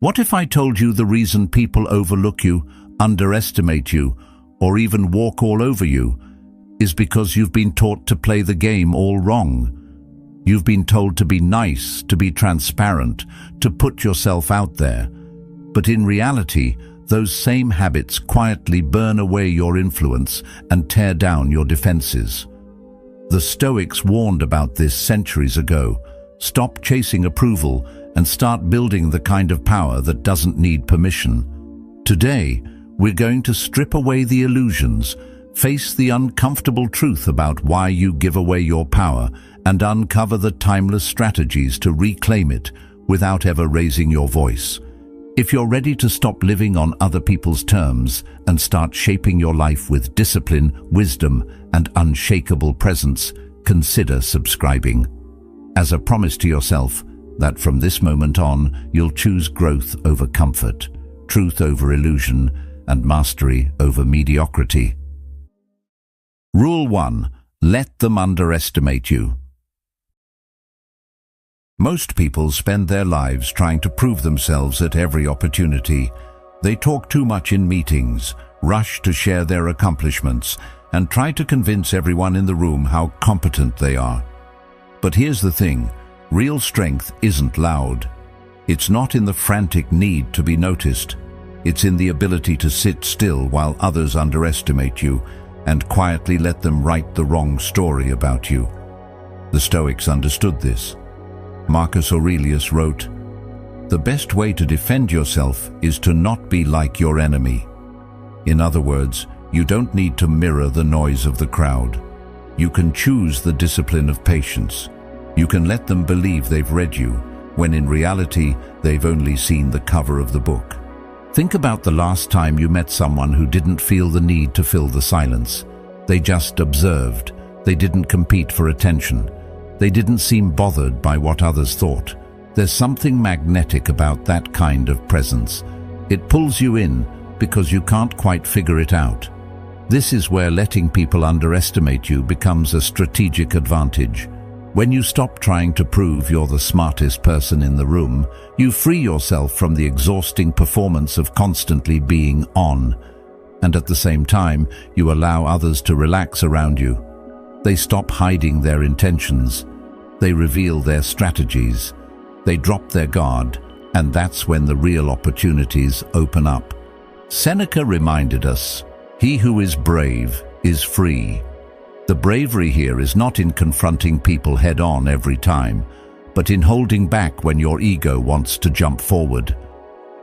What if I told you the reason people overlook you, underestimate you, or even walk all over you is because you've been taught to play the game all wrong? You've been told to be nice, to be transparent, to put yourself out there. But in reality, those same habits quietly burn away your influence and tear down your defenses. The Stoics warned about this centuries ago. Stop chasing approval and start building the kind of power that doesn't need permission. Today, we're going to strip away the illusions, face the uncomfortable truth about why you give away your power, and uncover the timeless strategies to reclaim it without ever raising your voice. If you're ready to stop living on other people's terms and start shaping your life with discipline, wisdom, and unshakable presence, consider subscribing. As a promise to yourself that from this moment on, you'll choose growth over comfort, truth over illusion, and mastery over mediocrity. Rule 1. Let them underestimate you. Most people spend their lives trying to prove themselves at every opportunity. They talk too much in meetings, rush to share their accomplishments, and try to convince everyone in the room how competent they are. But here's the thing, real strength isn't loud. It's not in the frantic need to be noticed. It's in the ability to sit still while others underestimate you and quietly let them write the wrong story about you. The Stoics understood this. Marcus Aurelius wrote, "The best way to defend yourself is to not be like your enemy." In other words, you don't need to mirror the noise of the crowd. You can choose the discipline of patience. You can let them believe they've read you, when in reality, they've only seen the cover of the book. Think about the last time you met someone who didn't feel the need to fill the silence. They just observed. They didn't compete for attention. They didn't seem bothered by what others thought. There's something magnetic about that kind of presence. It pulls you in because you can't quite figure it out. This is where letting people underestimate you becomes a strategic advantage. When you stop trying to prove you're the smartest person in the room, you free yourself from the exhausting performance of constantly being on. And at the same time, you allow others to relax around you. They stop hiding their intentions. They reveal their strategies. They drop their guard, and that's when the real opportunities open up. Seneca reminded us, "He who is brave is free." The bravery here is not in confronting people head-on every time, but in holding back when your ego wants to jump forward.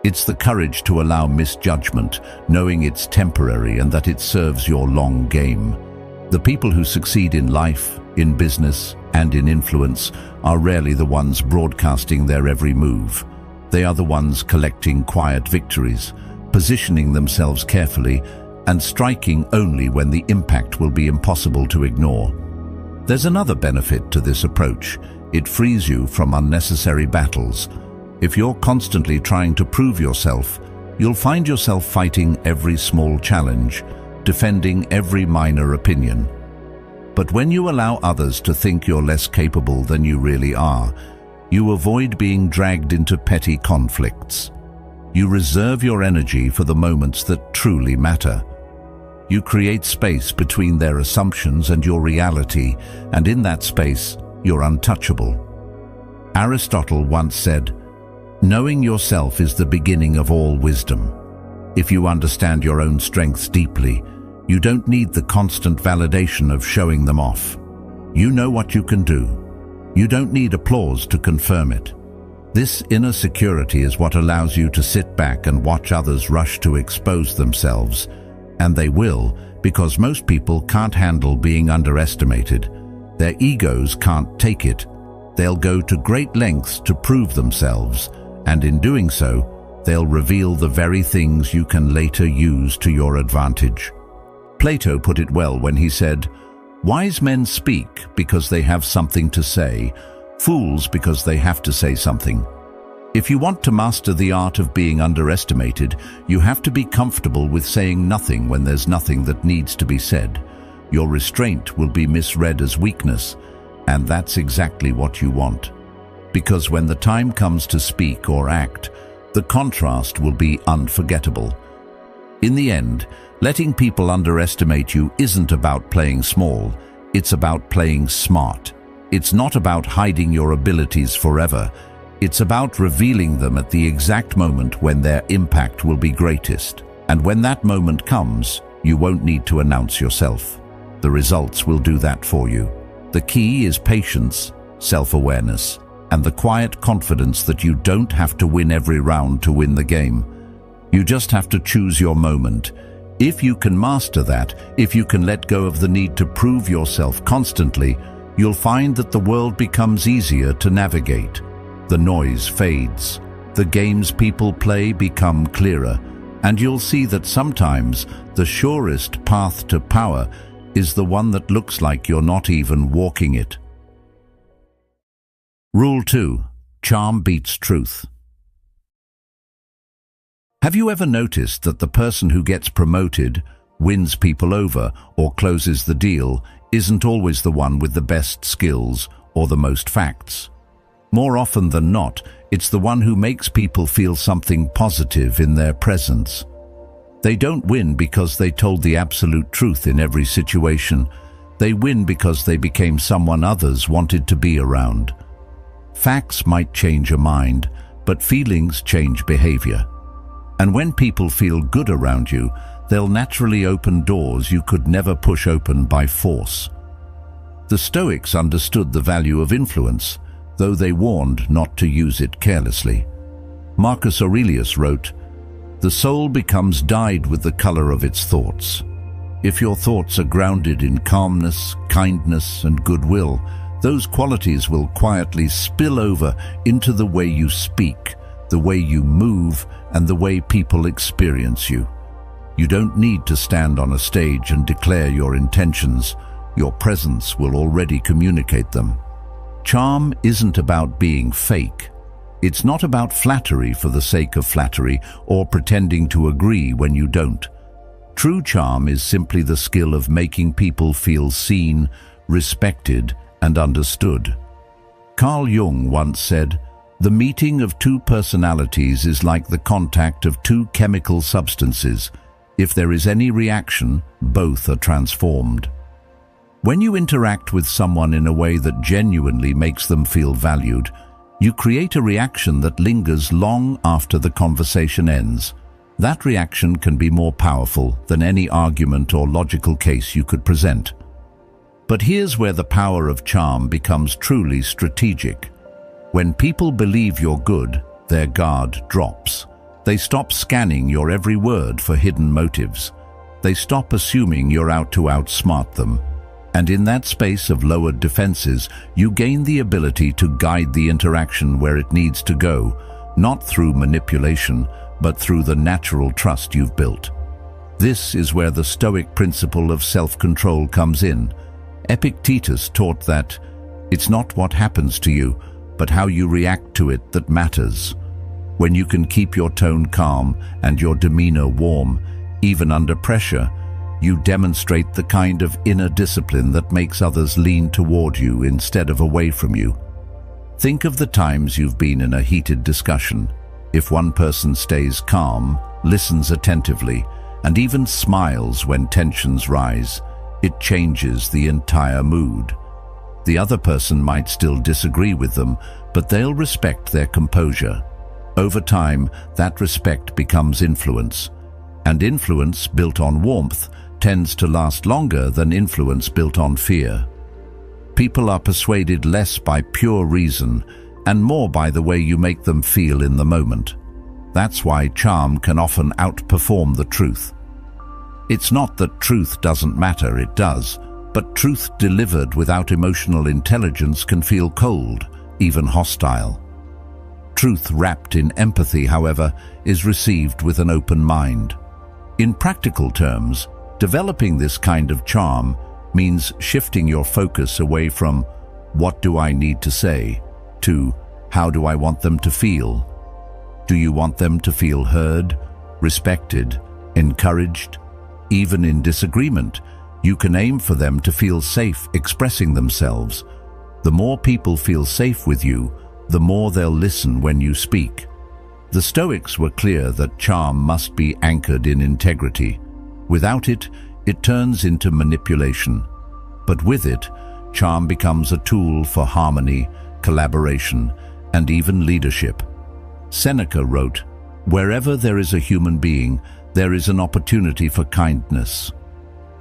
It's the courage to allow misjudgment, knowing it's temporary and that it serves your long game. The people who succeed in life, in business, and in influence are rarely the ones broadcasting their every move. They are the ones collecting quiet victories, positioning themselves carefully, and striking only when the impact will be impossible to ignore. There's another benefit to this approach. It frees you from unnecessary battles. If you're constantly trying to prove yourself, you'll find yourself fighting every small challenge, defending every minor opinion. But when you allow others to think you're less capable than you really are, you avoid being dragged into petty conflicts. You reserve your energy for the moments that truly matter. You create space between their assumptions and your reality, and in that space, you're untouchable. Aristotle once said, "Knowing yourself is the beginning of all wisdom." If you understand your own strengths deeply, you don't need the constant validation of showing them off. You know what you can do. You don't need applause to confirm it. This inner security is what allows you to sit back and watch others rush to expose themselves. And they will, because most people can't handle being underestimated. Their egos can't take it. They'll go to great lengths to prove themselves, and in doing so, they'll reveal the very things you can later use to your advantage. Plato put it well when he said, "Wise men speak because they have something to say, fools because they have to say something." If you want to master the art of being underestimated, you have to be comfortable with saying nothing when there's nothing that needs to be said. Your restraint will be misread as weakness, and that's exactly what you want. Because when the time comes to speak or act, The contrast will be unforgettable. In the end, letting people underestimate you isn't about playing small, it's about playing smart. It's not about hiding your abilities forever. It's about revealing them at the exact moment when their impact will be greatest. And when that moment comes, you won't need to announce yourself. The results will do that for you. The key is patience, self-awareness, and the quiet confidence that you don't have to win every round to win the game. You just have to choose your moment. If you can master that, if you can let go of the need to prove yourself constantly, you'll find that the world becomes easier to navigate. The noise fades. The games people play become clearer, and you'll see that sometimes the surest path to power is the one that looks like you're not even walking it. Rule 2. Charm beats truth. Have you ever noticed that the person who gets promoted, wins people over, or closes the deal isn't always the one with the best skills or the most facts? More often than not, it's the one who makes people feel something positive in their presence. They don't win because they told the absolute truth in every situation. They win because they became someone others wanted to be around. Facts might change a mind, but feelings change behavior. And when people feel good around you, they'll naturally open doors you could never push open by force. The Stoics understood the value of influence, though they warned not to use it carelessly. Marcus Aurelius wrote, "The soul becomes dyed with the color of its thoughts. If your thoughts are grounded in calmness, kindness, and goodwill, those qualities will quietly spill over into the way you speak, the way you move, and the way people experience you. You don't need to stand on a stage and declare your intentions. Your presence will already communicate them." Charm isn't about being fake. It's not about flattery for the sake of flattery or pretending to agree when you don't. True charm is simply the skill of making people feel seen, respected, and understood. Carl Jung once said, "The meeting of two personalities is like the contact of two chemical substances. If there is any reaction, both are transformed." When you interact with someone in a way that genuinely makes them feel valued, you create a reaction that lingers long after the conversation ends. That reaction can be more powerful than any argument or logical case you could present. But here's where the power of charm becomes truly strategic. When people believe you're good, their guard drops. They stop scanning your every word for hidden motives. They stop assuming you're out to outsmart them. And in that space of lowered defenses, you gain the ability to guide the interaction where it needs to go, not through manipulation, but through the natural trust you've built. This is where the Stoic principle of self-control comes in. Epictetus taught that it's not what happens to you, but how you react to it that matters. When you can keep your tone calm and your demeanor warm, even under pressure, you demonstrate the kind of inner discipline that makes others lean toward you instead of away from you. Think of the times you've been in a heated discussion. If one person stays calm, listens attentively, and even smiles when tensions rise, it changes the entire mood. The other person might still disagree with them, but they'll respect their composure. Over time, that respect becomes influence. And influence built on warmth tends to last longer than influence built on fear. People are persuaded less by pure reason and more by the way you make them feel in the moment. That's why charm can often outperform the truth. It's not that truth doesn't matter, it does, but truth delivered without emotional intelligence can feel cold, even hostile. Truth wrapped in empathy, however, is received with an open mind. In practical terms, developing this kind of charm means shifting your focus away from "what do I need to say?" to "how do I want them to feel?" Do you want them to feel heard, respected, encouraged? Even in disagreement, you can aim for them to feel safe expressing themselves. The more people feel safe with you, the more they'll listen when you speak. The Stoics were clear that charm must be anchored in integrity. Without it, it turns into manipulation. But with it, charm becomes a tool for harmony, collaboration, and even leadership. Seneca wrote, "Wherever there is a human being, there is an opportunity for kindness."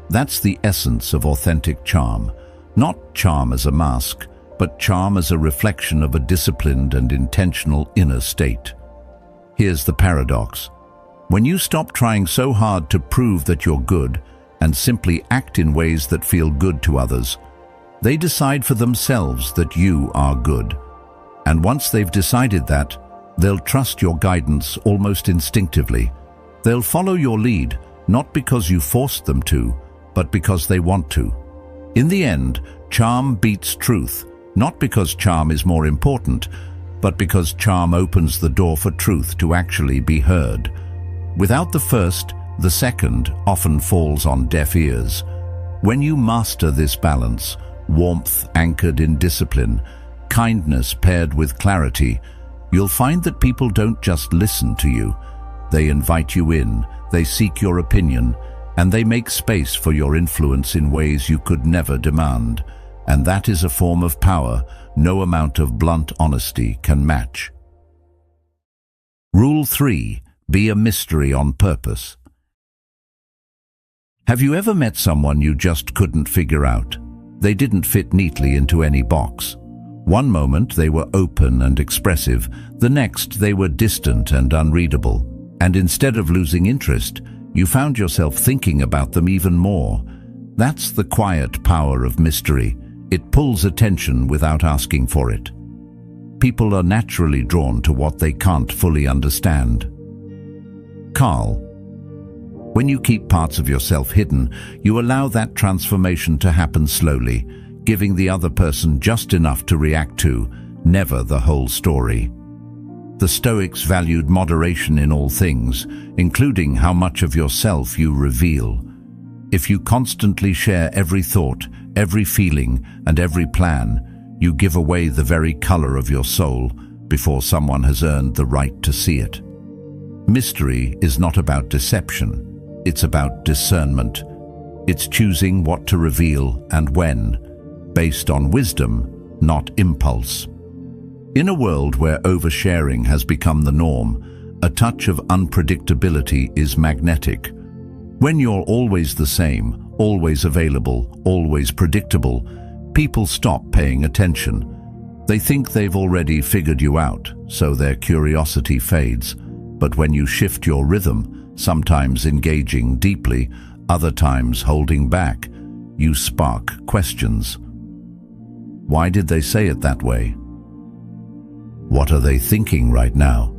That's the essence of authentic charm. Not charm as a mask, but charm as a reflection of a disciplined and intentional inner state. Here's the paradox. When you stop trying so hard to prove that you're good and simply act in ways that feel good to others, they decide for themselves that you are good. And once they've decided that, they'll trust your guidance almost instinctively. They'll follow your lead, not because you forced them to, but because they want to. In the end, charm beats truth, not because charm is more important, but because charm opens the door for truth to actually be heard. Without the first, the second often falls on deaf ears. When you master this balance, warmth anchored in discipline, kindness paired with clarity, you'll find that people don't just listen to you. They invite you in, they seek your opinion, and they make space for your influence in ways you could never demand. And that is a form of power no amount of blunt honesty can match. Rule 3. Be a mystery on purpose. Have you ever met someone you just couldn't figure out? They didn't fit neatly into any box. One moment they were open and expressive, the next they were distant and unreadable. And instead of losing interest, you found yourself thinking about them even more. That's the quiet power of mystery. It pulls attention without asking for it. People are naturally drawn to what they can't fully understand. Carl. When you keep parts of yourself hidden, you allow that transformation to happen slowly, giving the other person just enough to react to, never the whole story. The Stoics valued moderation in all things, including how much of yourself you reveal. If you constantly share every thought, every feeling, and every plan, you give away the very color of your soul before someone has earned the right to see it. Mystery is not about deception. It's about discernment. It's choosing what to reveal and when, based on wisdom, not impulse. In a world where oversharing has become the norm, a touch of unpredictability is magnetic. When you're always the same, always available, always predictable, people stop paying attention. They think they've already figured you out, so their curiosity fades. But when you shift your rhythm, sometimes engaging deeply, other times holding back, you spark questions. Why did they say it that way? What are they thinking right now?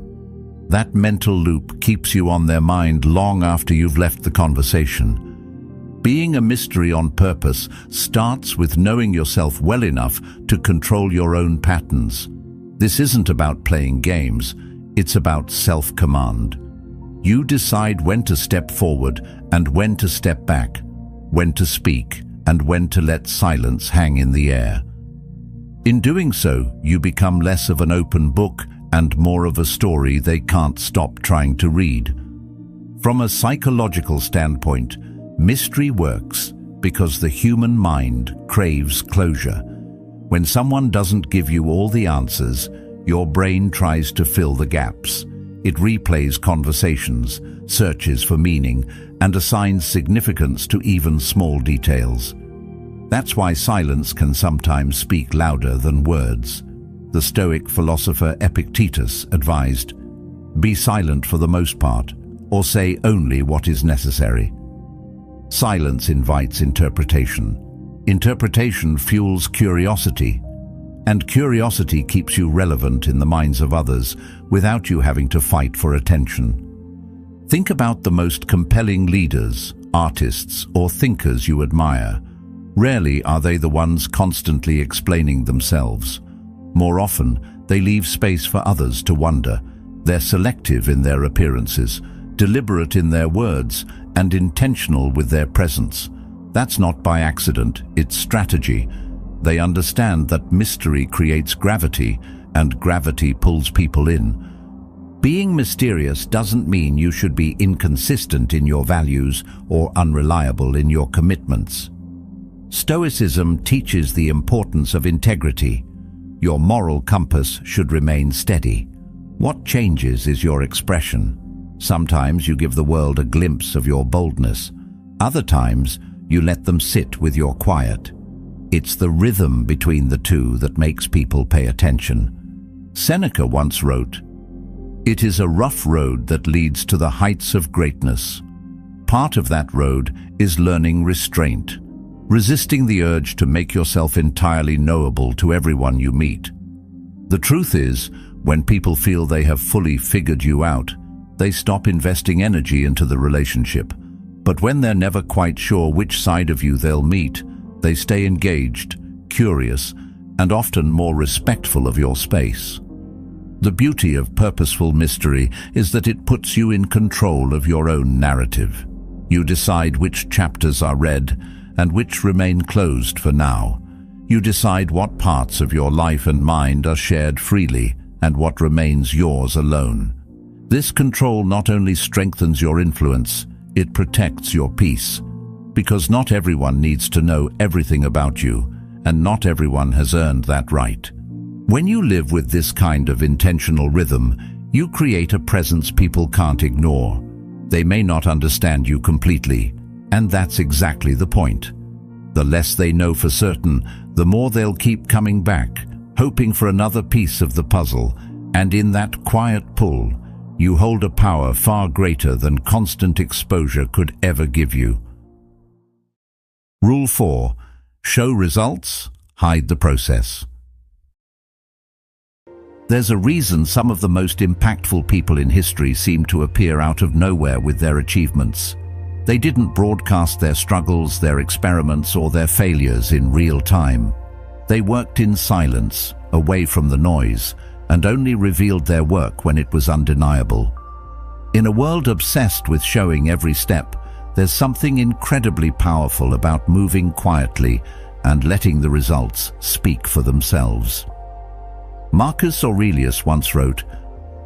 That mental loop keeps you on their mind long after you've left the conversation. Being a mystery on purpose starts with knowing yourself well enough to control your own patterns. This isn't about playing games, it's about self-command. You decide when to step forward and when to step back, when to speak and when to let silence hang in the air. In doing so, you become less of an open book and more of a story they can't stop trying to read. From a psychological standpoint, mystery works because the human mind craves closure. When someone doesn't give you all the answers, your brain tries to fill the gaps. It replays conversations, searches for meaning, and assigns significance to even small details. That's why silence can sometimes speak louder than words. The Stoic philosopher Epictetus advised, "Be silent for the most part, or say only what is necessary." Silence invites interpretation. Interpretation fuels curiosity, and curiosity keeps you relevant in the minds of others without you having to fight for attention. Think about the most compelling leaders, artists, or thinkers you admire. Rarely are they the ones constantly explaining themselves. More often, they leave space for others to wonder. They're selective in their appearances, deliberate in their words, and intentional with their presence. That's not by accident, it's strategy. They understand that mystery creates gravity, and gravity pulls people in. Being mysterious doesn't mean you should be inconsistent in your values or unreliable in your commitments. Stoicism teaches the importance of integrity. Your moral compass should remain steady. What changes is your expression. Sometimes you give the world a glimpse of your boldness. Other times, you let them sit with your quiet. It's the rhythm between the two that makes people pay attention. Seneca once wrote, "It is a rough road that leads to the heights of greatness. Part of that road is learning restraint, resisting the urge to make yourself entirely knowable to everyone you meet. The truth is, when people feel they have fully figured you out, they stop investing energy into the relationship. But when they're never quite sure which side of you they'll meet, they stay engaged, curious, and often more respectful of your space." The beauty of purposeful mystery is that it puts you in control of your own narrative. You decide which chapters are read and which remain closed for now. You decide what parts of your life and mind are shared freely and what remains yours alone. This control not only strengthens your influence, it protects your peace. Because not everyone needs to know everything about you, and not everyone has earned that right. When you live with this kind of intentional rhythm, you create a presence people can't ignore. They may not understand you completely, and that's exactly the point. The less they know for certain, the more they'll keep coming back, hoping for another piece of the puzzle, and in that quiet pull, you hold a power far greater than constant exposure could ever give you. Rule 4. Show results, hide the process. There's a reason some of the most impactful people in history seem to appear out of nowhere with their achievements. They didn't broadcast their struggles, their experiments, or their failures in real time. They worked in silence, away from the noise, and only revealed their work when it was undeniable. In a world obsessed with showing every step, there's something incredibly powerful about moving quietly and letting the results speak for themselves. Marcus Aurelius once wrote,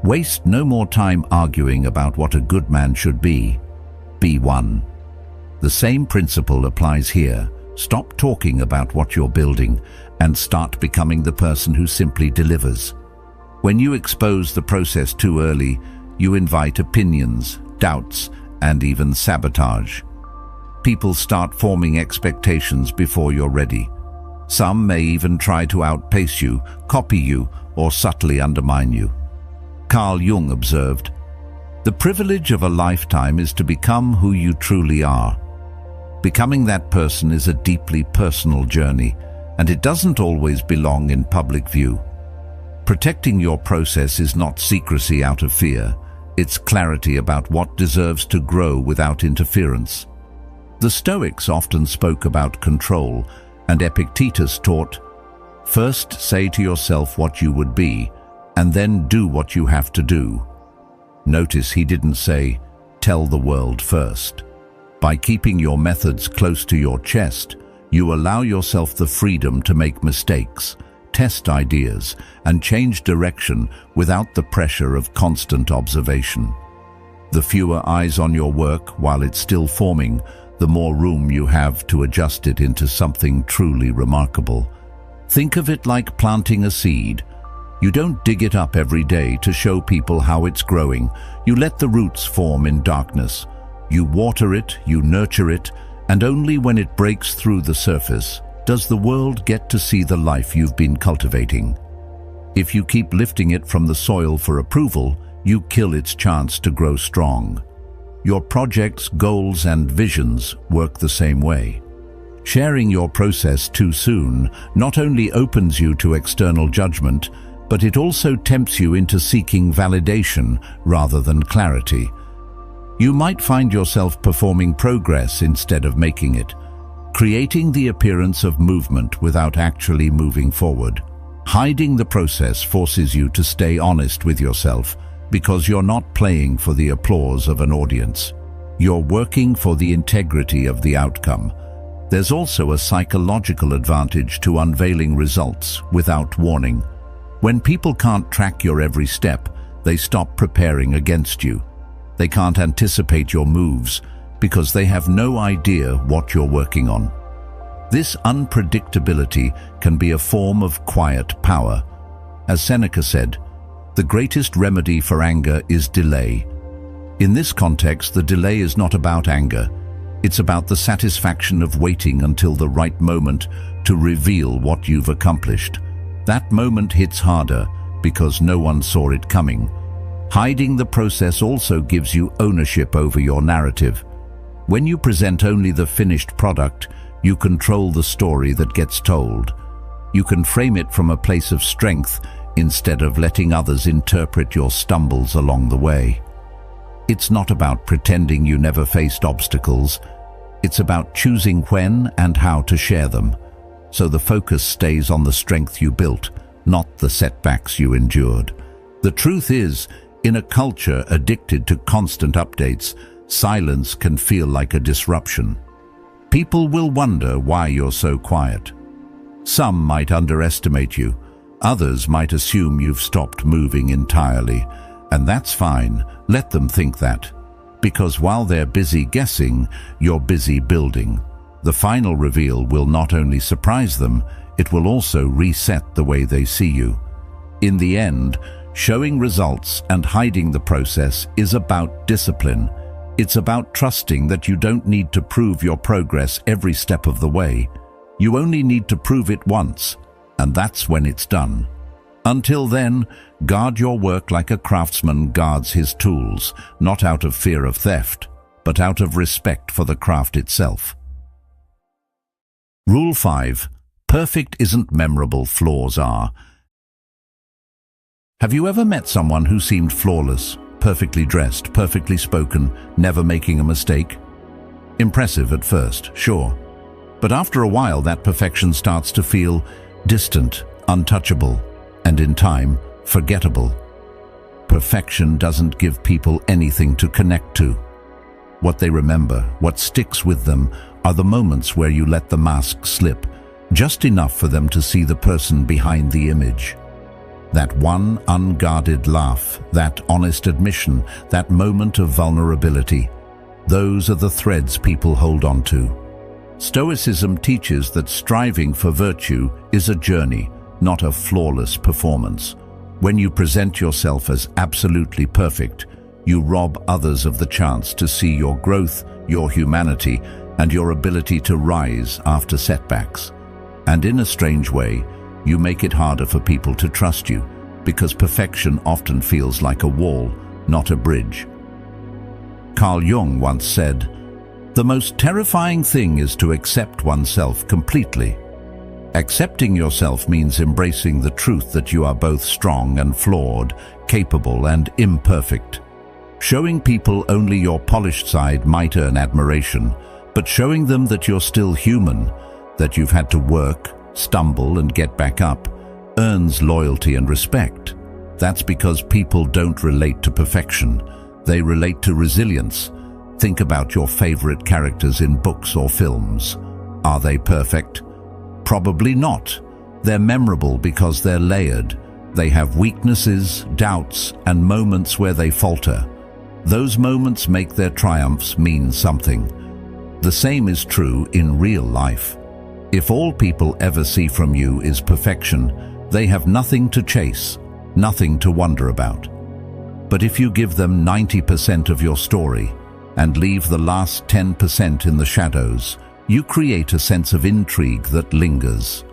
"Waste no more time arguing about what a good man should be. Be one." The same principle applies here. Stop talking about what you're building and start becoming the person who simply delivers. When you expose the process too early, you invite opinions, doubts, and even sabotage. People start forming expectations before you're ready. Some may even try to outpace you, copy you, or subtly undermine you. Carl Jung observed, "The privilege of a lifetime is to become who you truly are." Becoming that person is a deeply personal journey, and it doesn't always belong in public view. Protecting your process is not secrecy out of fear. It's clarity about what deserves to grow without interference. The Stoics often spoke about control, and Epictetus taught, "First say to yourself what you would be, and then do what you have to do." Notice he didn't say, "Tell the world first." By keeping your methods close to your chest, you allow yourself the freedom to make mistakes, test ideas, and change direction without the pressure of constant observation. The fewer eyes on your work while it's still forming, the more room you have to adjust it into something truly remarkable. Think of it like planting a seed. You don't dig it up every day to show people how it's growing. You let the roots form in darkness. You water it, you nurture it, and only when it breaks through the surface does the world get to see the life you've been cultivating. If you keep lifting it from the soil for approval, you kill its chance to grow strong. Your projects, goals, and visions work the same way. Sharing your process too soon not only opens you to external judgment, but it also tempts you into seeking validation rather than clarity. You might find yourself performing progress instead of making it, creating the appearance of movement without actually moving forward. Hiding the process forces you to stay honest with yourself because you're not playing for the applause of an audience. You're working for the integrity of the outcome. There's also a psychological advantage to unveiling results without warning. When people can't track your every step, They stop preparing against you. They can't anticipate your moves because they have no idea what you're working on. This unpredictability can be a form of quiet power. As Seneca said, the greatest remedy for anger is delay. In this context, the delay is not about anger. It's about the satisfaction of waiting until the right moment to reveal what you've accomplished. That moment hits harder because no one saw it coming. Hiding the process also gives you ownership over your narrative. When you present only the finished product, you control the story that gets told. You can frame it from a place of strength instead of letting others interpret your stumbles along the way. It's not about pretending you never faced obstacles. It's about choosing when and how to share them, so the focus stays on the strength you built, not the setbacks you endured. The truth is, in a culture addicted to constant updates, silence can feel like a disruption. People will wonder why you're so quiet. Some might underestimate you. Others might assume you've stopped moving entirely. And that's fine. Let them think that. Because while they're busy guessing, you're busy building. The final reveal will not only surprise them, it will also reset the way they see you. In the end, showing results and hiding the process is about discipline. It's about trusting that you don't need to prove your progress every step of the way. You only need to prove it once, and that's when it's done. Until then, guard your work like a craftsman guards his tools, not out of fear of theft, but out of respect for the craft itself. Rule 5. Perfect isn't memorable, flaws are. Have you ever met someone who seemed flawless, perfectly dressed, perfectly spoken, never making a mistake? Impressive at first, sure. But after a while, that perfection starts to feel distant, untouchable, and in time, forgettable. Perfection doesn't give people anything to connect to. What they remember, what sticks with them, are the moments where you let the mask slip, just enough for them to see the person behind the image. That one unguarded laugh, that honest admission, that moment of vulnerability, those are the threads people hold on to. Stoicism teaches that striving for virtue is a journey, not a flawless performance. When you present yourself as absolutely perfect, you rob others of the chance to see your growth, your humanity, and your ability to rise after setbacks. And in a strange way, you make it harder for people to trust you, because perfection often feels like a wall, not a bridge. Carl Jung once said, "The most terrifying thing is to accept oneself completely." Accepting yourself means embracing the truth that you are both strong and flawed, capable and imperfect. Showing people only your polished side might earn admiration, but showing them that you're still human, that you've had to work, stumble and get back up, earns loyalty and respect. That's because people don't relate to perfection. They relate to resilience. Think about your favorite characters in books or films. Are they perfect? Probably not. They're memorable because they're layered. They have weaknesses, doubts, and moments where they falter. Those moments make their triumphs mean something. The same is true in real life. If all people ever see from you is perfection, they have nothing to chase, nothing to wonder about. But if you give them 90% of your story and leave the last 10% in the shadows, you create a sense of intrigue that lingers.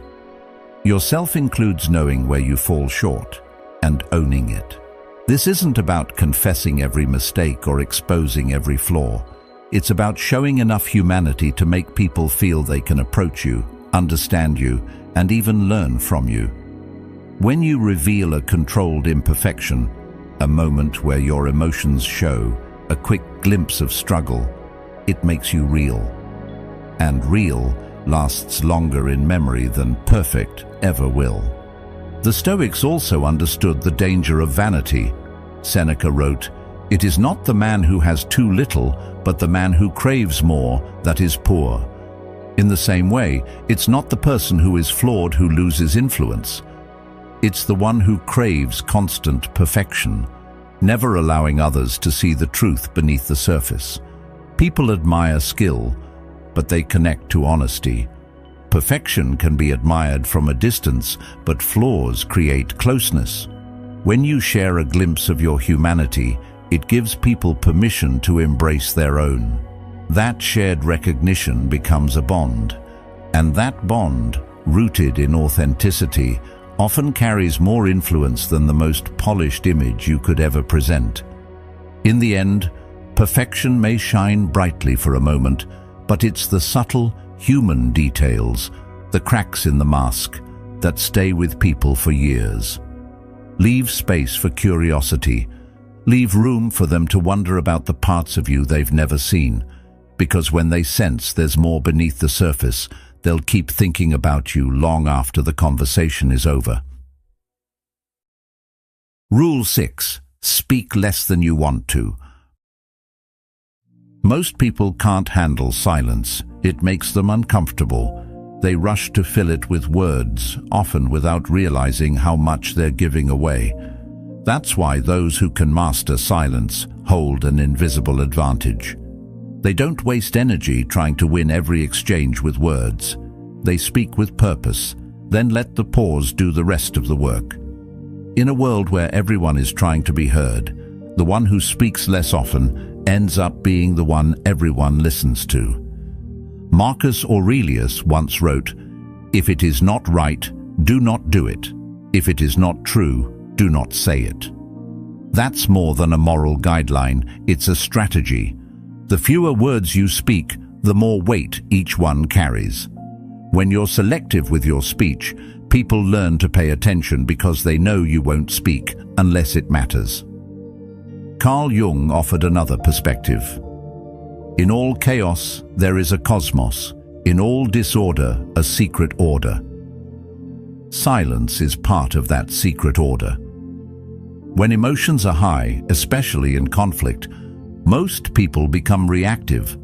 Yourself includes knowing where you fall short and owning it. This isn't about confessing every mistake or exposing every flaw. It's about showing enough humanity to make people feel they can approach you, understand you, and even learn from you. When you reveal a controlled imperfection, a moment where your emotions show, a quick glimpse of struggle, it makes you real. And real lasts longer in memory than perfect ever will. The Stoics also understood the danger of vanity. Seneca wrote, "It is not the man who has too little, but the man who craves more that is poor." In the same way, it's not the person who is flawed who loses influence. It's the one who craves constant perfection. never allowing others to see the truth beneath the surface. People admire skill, but they connect to honesty. Perfection can be admired from a distance, but flaws create closeness. When you share a glimpse of your humanity, it gives people permission to embrace their own. That shared recognition becomes a bond, and that bond, rooted in authenticity, often carries more influence than the most polished image you could ever present. In the end, perfection may shine brightly for a moment, but it's the subtle, human details, the cracks in the mask, that stay with people for years. Leave space for curiosity. Leave room for them to wonder about the parts of you they've never seen, because when they sense there's more beneath the surface, they'll keep thinking about you long after the conversation is over. Rule 6. Speak less than you want to. Most people can't handle silence. It makes them uncomfortable. They rush to fill it with words, often without realizing how much they're giving away. That's why those who can master silence hold an invisible advantage. They don't waste energy trying to win every exchange with words. They speak with purpose, then let the pause do the rest of the work. In a world where everyone is trying to be heard, the one who speaks less often ends up being the one everyone listens to. Marcus Aurelius once wrote, "If it is not right, do not do it. If it is not true, do not say it." That's more than a moral guideline, it's a strategy. The fewer words you speak, the more weight each one carries. When you're selective with your speech, people learn to pay attention because they know you won't speak unless it matters. Carl Jung offered another perspective. In all chaos, there is a cosmos. In all disorder, a secret order. Silence is part of that secret order. When emotions are high, especially in conflict, most people become reactive.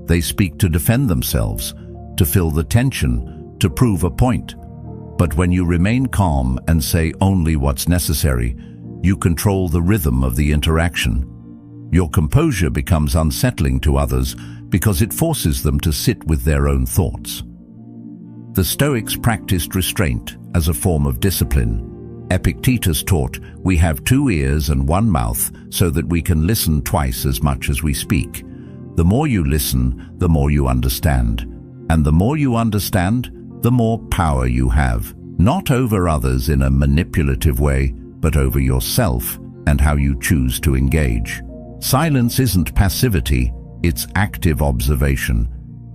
They speak to defend themselves, to fill the tension, to prove a point. But when you remain calm and say only what's necessary, you control the rhythm of the interaction. Your composure becomes unsettling to others because it forces them to sit with their own thoughts. The Stoics practiced restraint as a form of discipline. Epictetus taught, "We have 2 ears and 1 mouth so that we can listen twice as much as we speak. The more you listen, the more you understand. And the more you understand, the more power you have, not over others in a manipulative way, but over yourself and how you choose to engage." Silence isn't passivity, it's active observation.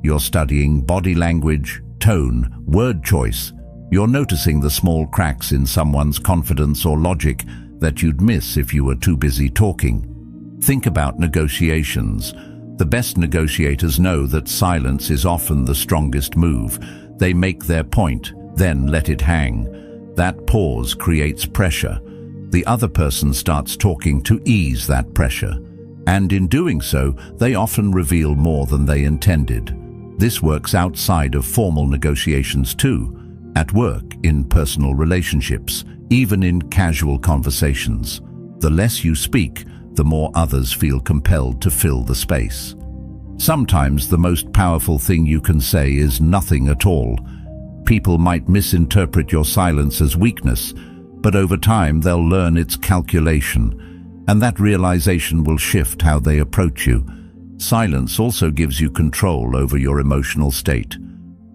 You're studying body language, tone, word choice. You're noticing the small cracks in someone's confidence or logic that you'd miss if you were too busy talking. Think about negotiations. The best negotiators know that silence is often the strongest move. They make their point, then let it hang. That pause creates pressure. The other person starts talking to ease that pressure. And in doing so, they often reveal more than they intended. This works outside of formal negotiations too, at work, in personal relationships, even in casual conversations. The less you speak, the more others feel compelled to fill the space. Sometimes the most powerful thing you can say is nothing at all. People might misinterpret your silence as weakness, but over time they'll learn it's calculation, and that realization will shift how they approach you. Silence also gives you control over your emotional state.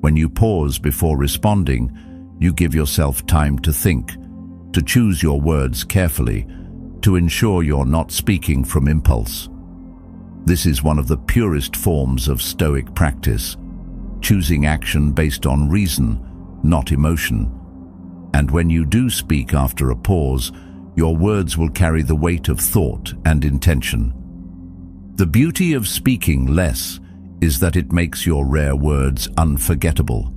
When you pause before responding, you give yourself time to think, to choose your words carefully, to ensure you're not speaking from impulse. This is one of the purest forms of Stoic practice, choosing action based on reason, not emotion. And when you do speak after a pause, your words will carry the weight of thought and intention. The beauty of speaking less is that it makes your rare words unforgettable.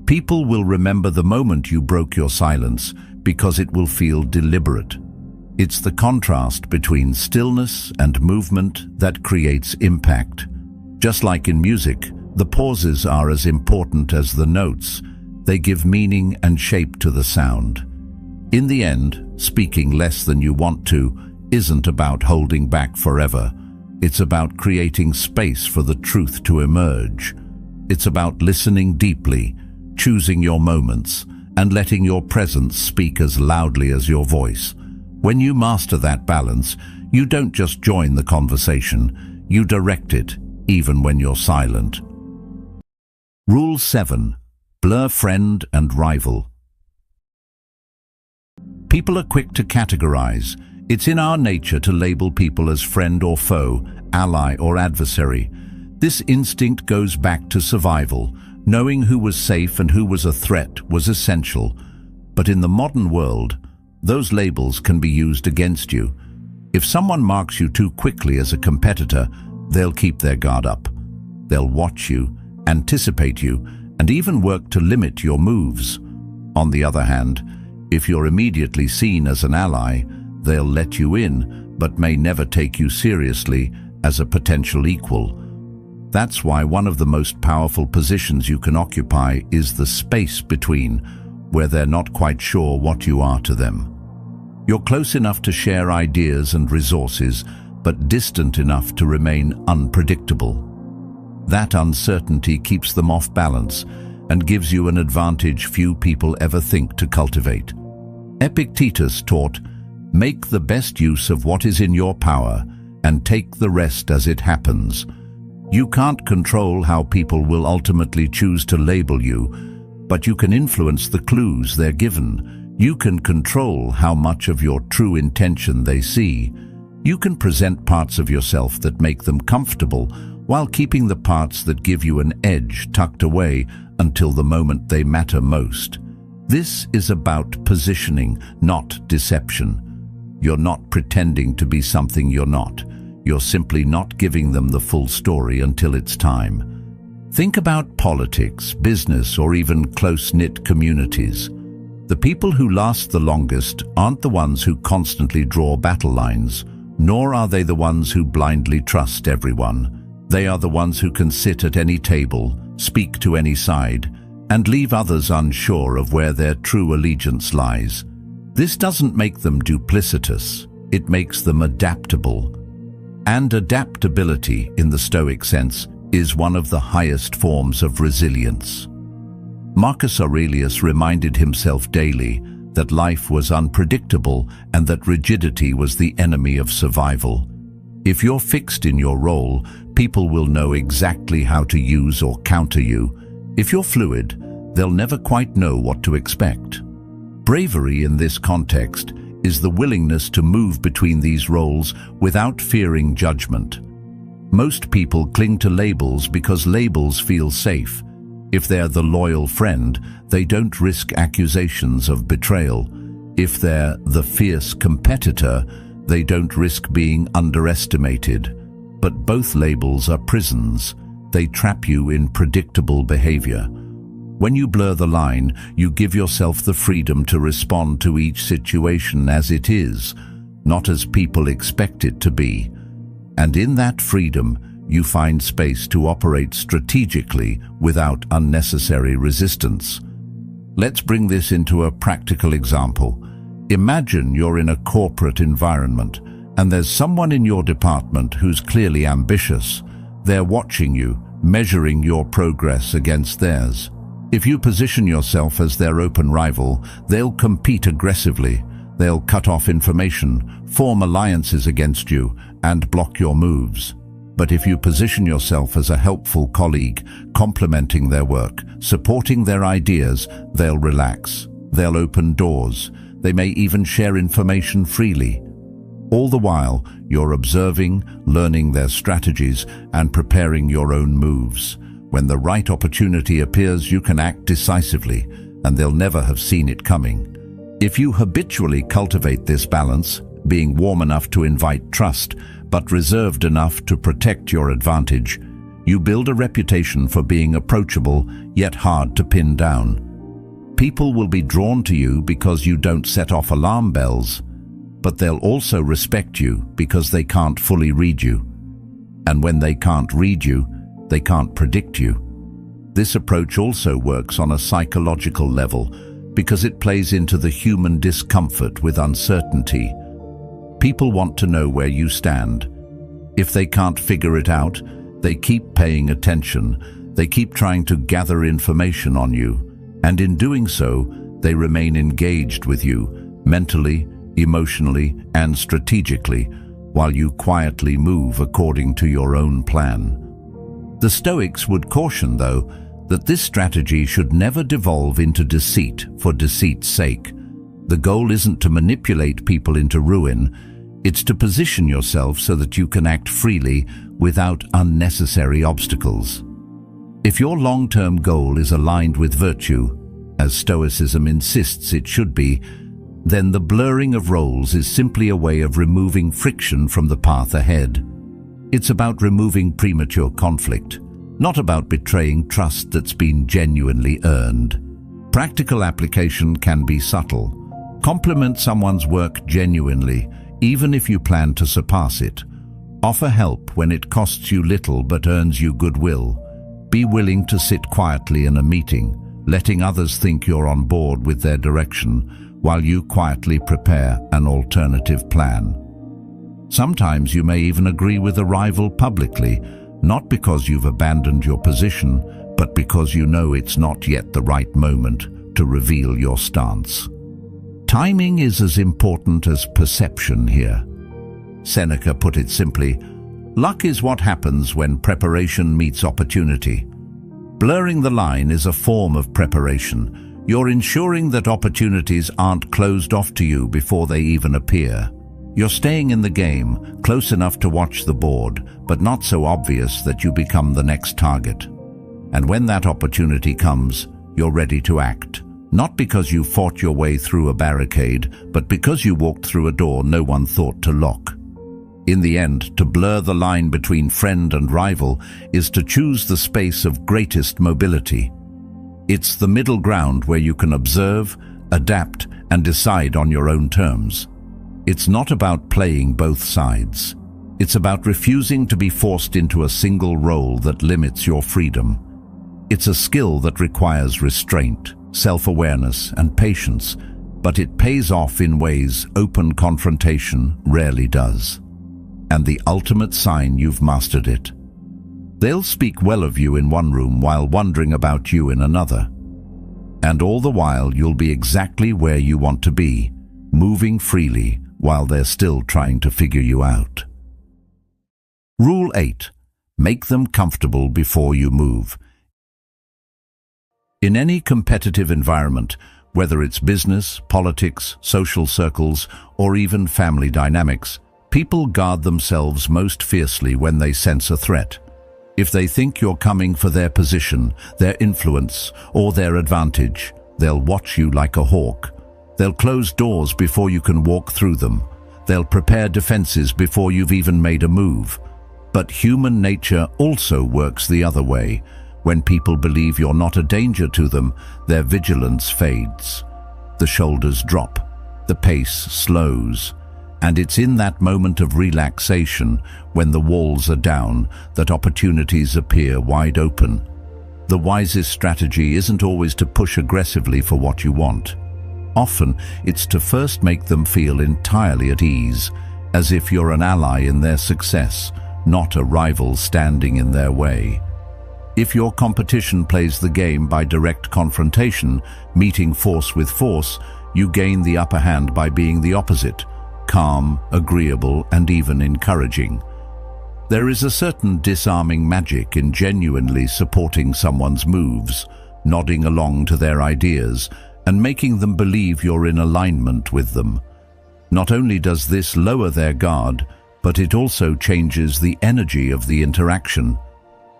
People will remember the moment you broke your silence because it will feel deliberate. It's the contrast between stillness and movement that creates impact. Just like in music, the pauses are as important as the notes. They give meaning and shape to the sound. In the end, speaking less than you want to isn't about holding back forever. It's about creating space for the truth to emerge. It's about listening deeply, choosing your moments, and letting your presence speak as loudly as your voice. When you master that balance, you don't just join the conversation, you direct it, even when you're silent. Rule 7. Blur friend and rival. People are quick to categorize. It's in our nature to label people as friend or foe, ally or adversary. This instinct goes back to survival. Knowing who was safe and who was a threat was essential. But in the modern world, those labels can be used against you. If someone marks you too quickly as a competitor, they'll keep their guard up. They'll watch you, anticipate you, and even work to limit your moves. On the other hand, if you're immediately seen as an ally, they'll let you in, but may never take you seriously as a potential equal. That's why one of the most powerful positions you can occupy is the space between, where they're not quite sure what you are to them. You're close enough to share ideas and resources, but distant enough to remain unpredictable. That uncertainty keeps them off balance and gives you an advantage few people ever think to cultivate. Epictetus taught, "Make the best use of what is in your power and take the rest as it happens." You can't control how people will ultimately choose to label you, but you can influence the clues they're given. You can control how much of your true intention they see. You can present parts of yourself that make them comfortable while keeping the parts that give you an edge tucked away until the moment they matter most. This is about positioning, not deception. You're not pretending to be something you're not. You're simply not giving them the full story until it's time. Think about politics, business, or even close-knit communities. The people who last the longest aren't the ones who constantly draw battle lines, nor are they the ones who blindly trust everyone. They are the ones who can sit at any table, speak to any side, and leave others unsure of where their true allegiance lies. This doesn't make them duplicitous, it makes them adaptable. And adaptability, in the Stoic sense, is one of the highest forms of resilience. Marcus Aurelius reminded himself daily that life was unpredictable and that rigidity was the enemy of survival. If you're fixed in your role, people will know exactly how to use or counter you. If you're fluid, they'll never quite know what to expect. Bravery in this context is the willingness to move between these roles without fearing judgment. Most people cling to labels because labels feel safe. If they're the loyal friend, they don't risk accusations of betrayal. If they're the fierce competitor, they don't risk being underestimated. But both labels are prisons. They trap you in predictable behavior. When you blur the line, you give yourself the freedom to respond to each situation as it is, not as people expect it to be. And in that freedom, you find space to operate strategically without unnecessary resistance. Let's bring this into a practical example. Imagine you're in a corporate environment, and there's someone in your department who's clearly ambitious. They're watching you, measuring your progress against theirs. If you position yourself as their open rival, they'll compete aggressively. They'll cut off information, form alliances against you, and block your moves. But if you position yourself as a helpful colleague, complementing their work, supporting their ideas, they'll relax. They'll open doors. They may even share information freely. All the while, you're observing, learning their strategies, and preparing your own moves. When the right opportunity appears, you can act decisively, and they'll never have seen it coming. If you habitually cultivate this balance, being warm enough to invite trust, but reserved enough to protect your advantage, you build a reputation for being approachable, yet hard to pin down. People will be drawn to you because you don't set off alarm bells, but they'll also respect you because they can't fully read you. And when they can't read you, they can't predict you. This approach also works on a psychological level because it plays into the human discomfort with uncertainty. People want to know where you stand. If they can't figure it out, they keep paying attention. They keep trying to gather information on you. And in doing so, they remain engaged with you, mentally, emotionally, and strategically, while you quietly move according to your own plan. The Stoics would caution, though, that this strategy should never devolve into deceit for deceit's sake. The goal isn't to manipulate people into ruin. It's to position yourself so that you can act freely without unnecessary obstacles. If your long-term goal is aligned with virtue, as Stoicism insists it should be, then the blurring of roles is simply a way of removing friction from the path ahead. It's about removing premature conflict, not about betraying trust that's been genuinely earned. Practical application can be subtle. Compliment someone's work genuinely, even if you plan to surpass it. Offer help when it costs you little but earns you goodwill. Be willing to sit quietly in a meeting, letting others think you're on board with their direction, while you quietly prepare an alternative plan. Sometimes you may even agree with a rival publicly, not because you've abandoned your position, but because you know it's not yet the right moment to reveal your stance. Timing is as important as perception here. Seneca put it simply, luck is what happens when preparation meets opportunity. Blurring the line is a form of preparation. You're ensuring that opportunities aren't closed off to you before they even appear. You're staying in the game, close enough to watch the board, but not so obvious that you become the next target. And when that opportunity comes, you're ready to act. Not because you fought your way through a barricade, but because you walked through a door no one thought to lock. In the end, to blur the line between friend and rival is to choose the space of greatest mobility. It's the middle ground where you can observe, adapt, and decide on your own terms. It's not about playing both sides. It's about refusing to be forced into a single role that limits your freedom. It's a skill that requires restraint, self-awareness, and patience, but it pays off in ways open confrontation rarely does. And the ultimate sign you've mastered it. They'll speak well of you in one room while wondering about you in another. And all the while you'll be exactly where you want to be, moving freely while they're still trying to figure you out. Rule 8. Make them comfortable before you move. In any competitive environment, whether it's business, politics, social circles, or even family dynamics, people guard themselves most fiercely when they sense a threat. If they think you're coming for their position, their influence, or their advantage, they'll watch you like a hawk. They'll close doors before you can walk through them. They'll prepare defenses before you've even made a move. But human nature also works the other way. When people believe you're not a danger to them, their vigilance fades. The shoulders drop, the pace slows, and it's in that moment of relaxation, when the walls are down, that opportunities appear wide open. The wisest strategy isn't always to push aggressively for what you want. Often, it's to first make them feel entirely at ease, as if you're an ally in their success, not a rival standing in their way. If your competition plays the game by direct confrontation, meeting force with force, you gain the upper hand by being the opposite, calm, agreeable, and even encouraging. There is a certain disarming magic in genuinely supporting someone's moves, nodding along to their ideas, and making them believe you're in alignment with them. Not only does this lower their guard, but it also changes the energy of the interaction.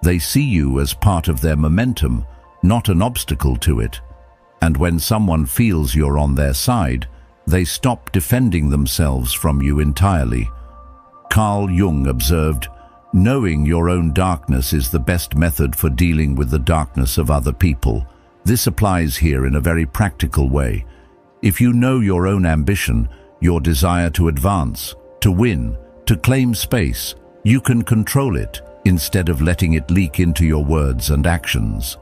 They see you as part of their momentum, not an obstacle to it. And when someone feels you're on their side, they stop defending themselves from you entirely. Carl Jung observed, "Knowing your own darkness is the best method for dealing with the darkness of other people." This applies here in a very practical way. If you know your own ambition, your desire to advance, to win, to claim space, you can control it instead of letting it leak into your words and actions.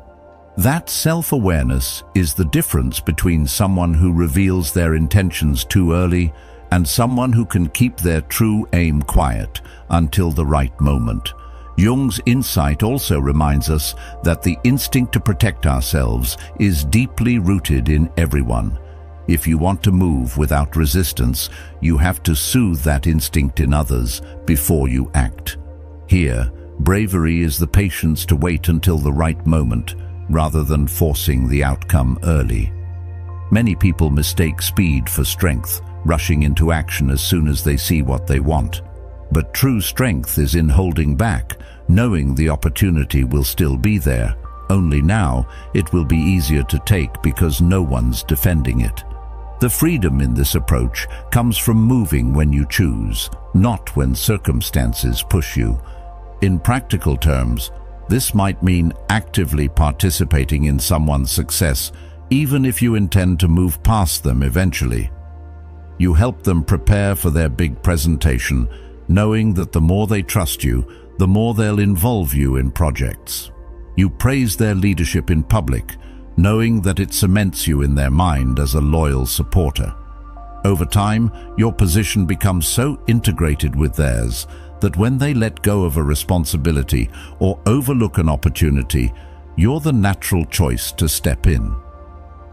That self-awareness is the difference between someone who reveals their intentions too early and someone who can keep their true aim quiet until the right moment. Jung's insight also reminds us that the instinct to protect ourselves is deeply rooted in everyone. If you want to move without resistance, you have to soothe that instinct in others before you act. Here, bravery is the patience to wait until the right moment, rather than forcing the outcome early. Many people mistake speed for strength, rushing into action as soon as they see what they want. But true strength is in holding back, knowing the opportunity will still be there. Only now it will be easier to take because no one's defending it. The freedom in this approach comes from moving when you choose, not when circumstances push you. In practical terms, this might mean actively participating in someone's success, even if you intend to move past them eventually. You help them prepare for their big presentation, knowing that the more they trust you, the more they'll involve you in projects. You praise their leadership in public, knowing that it cements you in their mind as a loyal supporter. Over time, your position becomes so integrated with theirs that when they let go of a responsibility or overlook an opportunity, you're the natural choice to step in.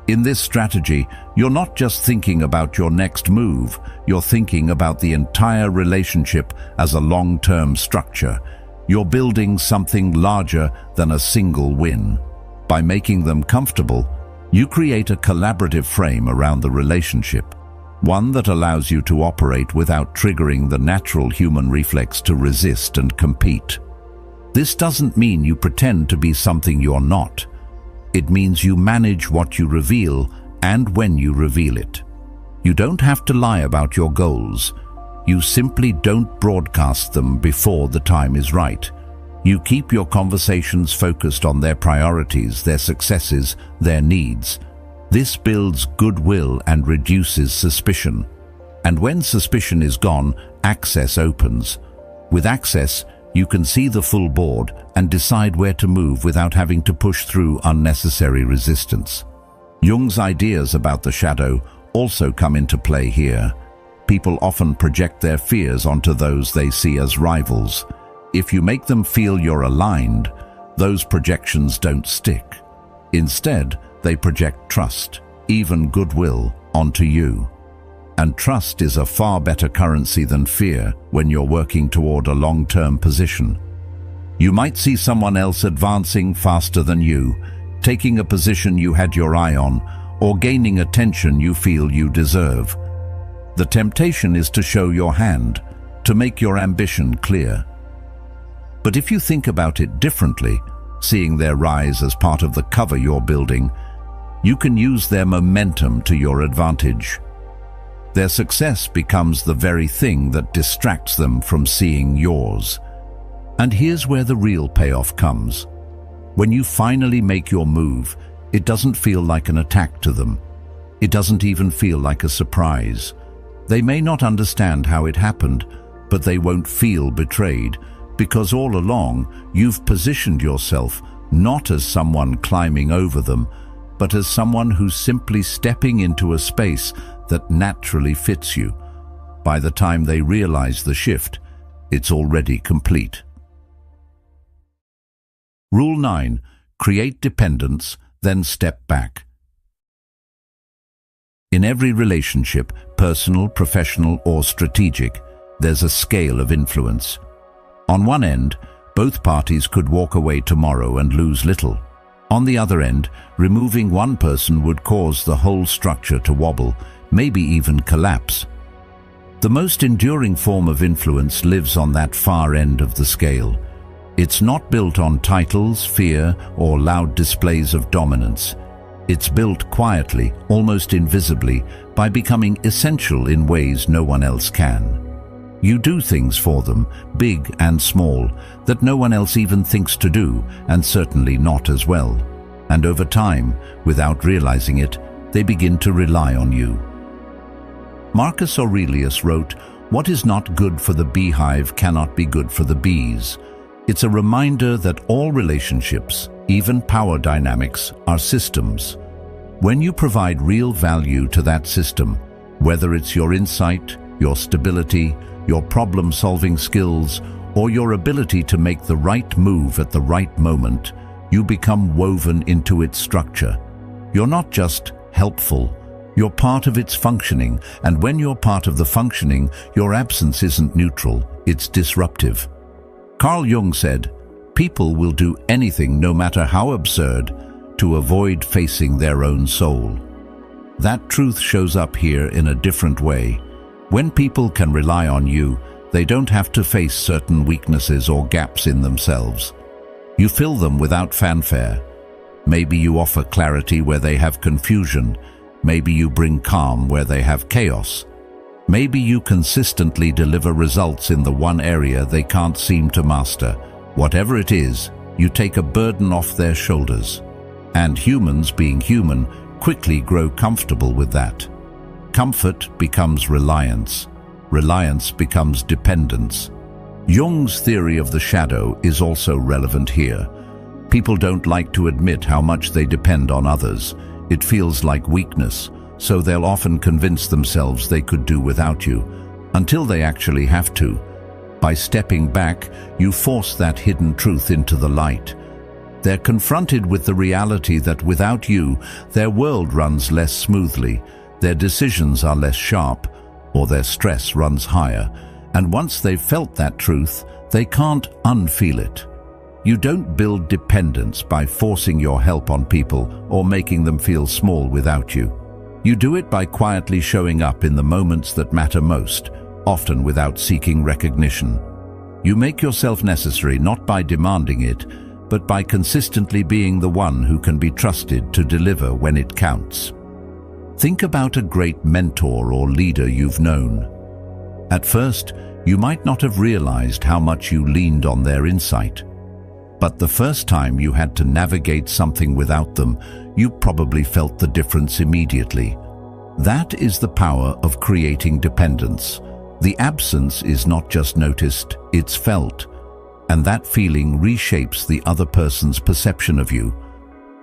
In this strategy, you're not just thinking about your next move, you're thinking about the entire relationship as a long-term structure. You're building something larger than a single win. By making them comfortable, you create a collaborative frame around the relationship, one that allows you to operate without triggering the natural human reflex to resist and compete. This doesn't mean you pretend to be something you're not. It means you manage what you reveal and when you reveal it. You don't have to lie about your goals. You simply don't broadcast them before the time is right. You keep your conversations focused on their priorities, their successes, their needs. This builds goodwill and reduces suspicion. And when suspicion is gone, access opens. With access, you can see the full board and decide where to move without having to push through unnecessary resistance. Jung's ideas about the shadow also come into play here. People often project their fears onto those they see as rivals. If you make them feel you're aligned, those projections don't stick. Instead, they project trust, even goodwill, onto you. And trust is a far better currency than fear when you're working toward a long-term position. You might see someone else advancing faster than you, taking a position you had your eye on, or gaining attention you feel you deserve. The temptation is to show your hand, to make your ambition clear. But if you think about it differently, seeing their rise as part of the cover you're building, you can use their momentum to your advantage. Their success becomes the very thing that distracts them from seeing yours. And here's where the real payoff comes. When you finally make your move, it doesn't feel like an attack to them. It doesn't even feel like a surprise. They may not understand how it happened, but they won't feel betrayed, because all along you've positioned yourself not as someone climbing over them, but as someone who's simply stepping into a space that naturally fits you. By the time they realize the shift, it's already complete. Rule 9. Create dependence, then step back. In every relationship, personal, professional, or strategic, there's a scale of influence. On one end, both parties could walk away tomorrow and lose little. On the other end, removing one person would cause the whole structure to wobble, maybe even collapse. The most enduring form of influence lives on that far end of the scale. It's not built on titles, fear, or loud displays of dominance. It's built quietly, almost invisibly, by becoming essential in ways no one else can. You do things for them, big and small, that no one else even thinks to do, and certainly not as well. And over time, without realizing it, they begin to rely on you. Marcus Aurelius wrote, "What is not good for the beehive cannot be good for the bees." It's a reminder that all relationships, even power dynamics, are systems. When you provide real value to that system, whether it's your insight, your stability, your problem-solving skills, or your ability to make the right move at the right moment, you become woven into its structure. You're not just helpful, you're part of its functioning, and when you're part of the functioning, your absence isn't neutral, it's disruptive. Carl Jung said, "People will do anything, no matter how absurd, to avoid facing their own soul." That truth shows up here in a different way. When people can rely on you, they don't have to face certain weaknesses or gaps in themselves. You fill them without fanfare. Maybe you offer clarity where they have confusion. Maybe you bring calm where they have chaos. Maybe you consistently deliver results in the one area they can't seem to master. Whatever it is, you take a burden off their shoulders. And humans, being human, quickly grow comfortable with that. Comfort becomes reliance. Reliance becomes dependence. Jung's theory of the shadow is also relevant here. People don't like to admit how much they depend on others. It feels like weakness, so they'll often convince themselves they could do without you, until they actually have to. By stepping back, you force that hidden truth into the light. They're confronted with the reality that without you, their world runs less smoothly, their decisions are less sharp, or their stress runs higher. And once they've felt that truth, they can't unfeel it. You don't build dependence by forcing your help on people or making them feel small without you. You do it by quietly showing up in the moments that matter most, often without seeking recognition. You make yourself necessary not by demanding it, but by consistently being the one who can be trusted to deliver when it counts. Think about a great mentor or leader you've known. At first, you might not have realized how much you leaned on their insight. But the first time you had to navigate something without them, you probably felt the difference immediately. That is the power of creating dependence. The absence is not just noticed, it's felt. And that feeling reshapes the other person's perception of you.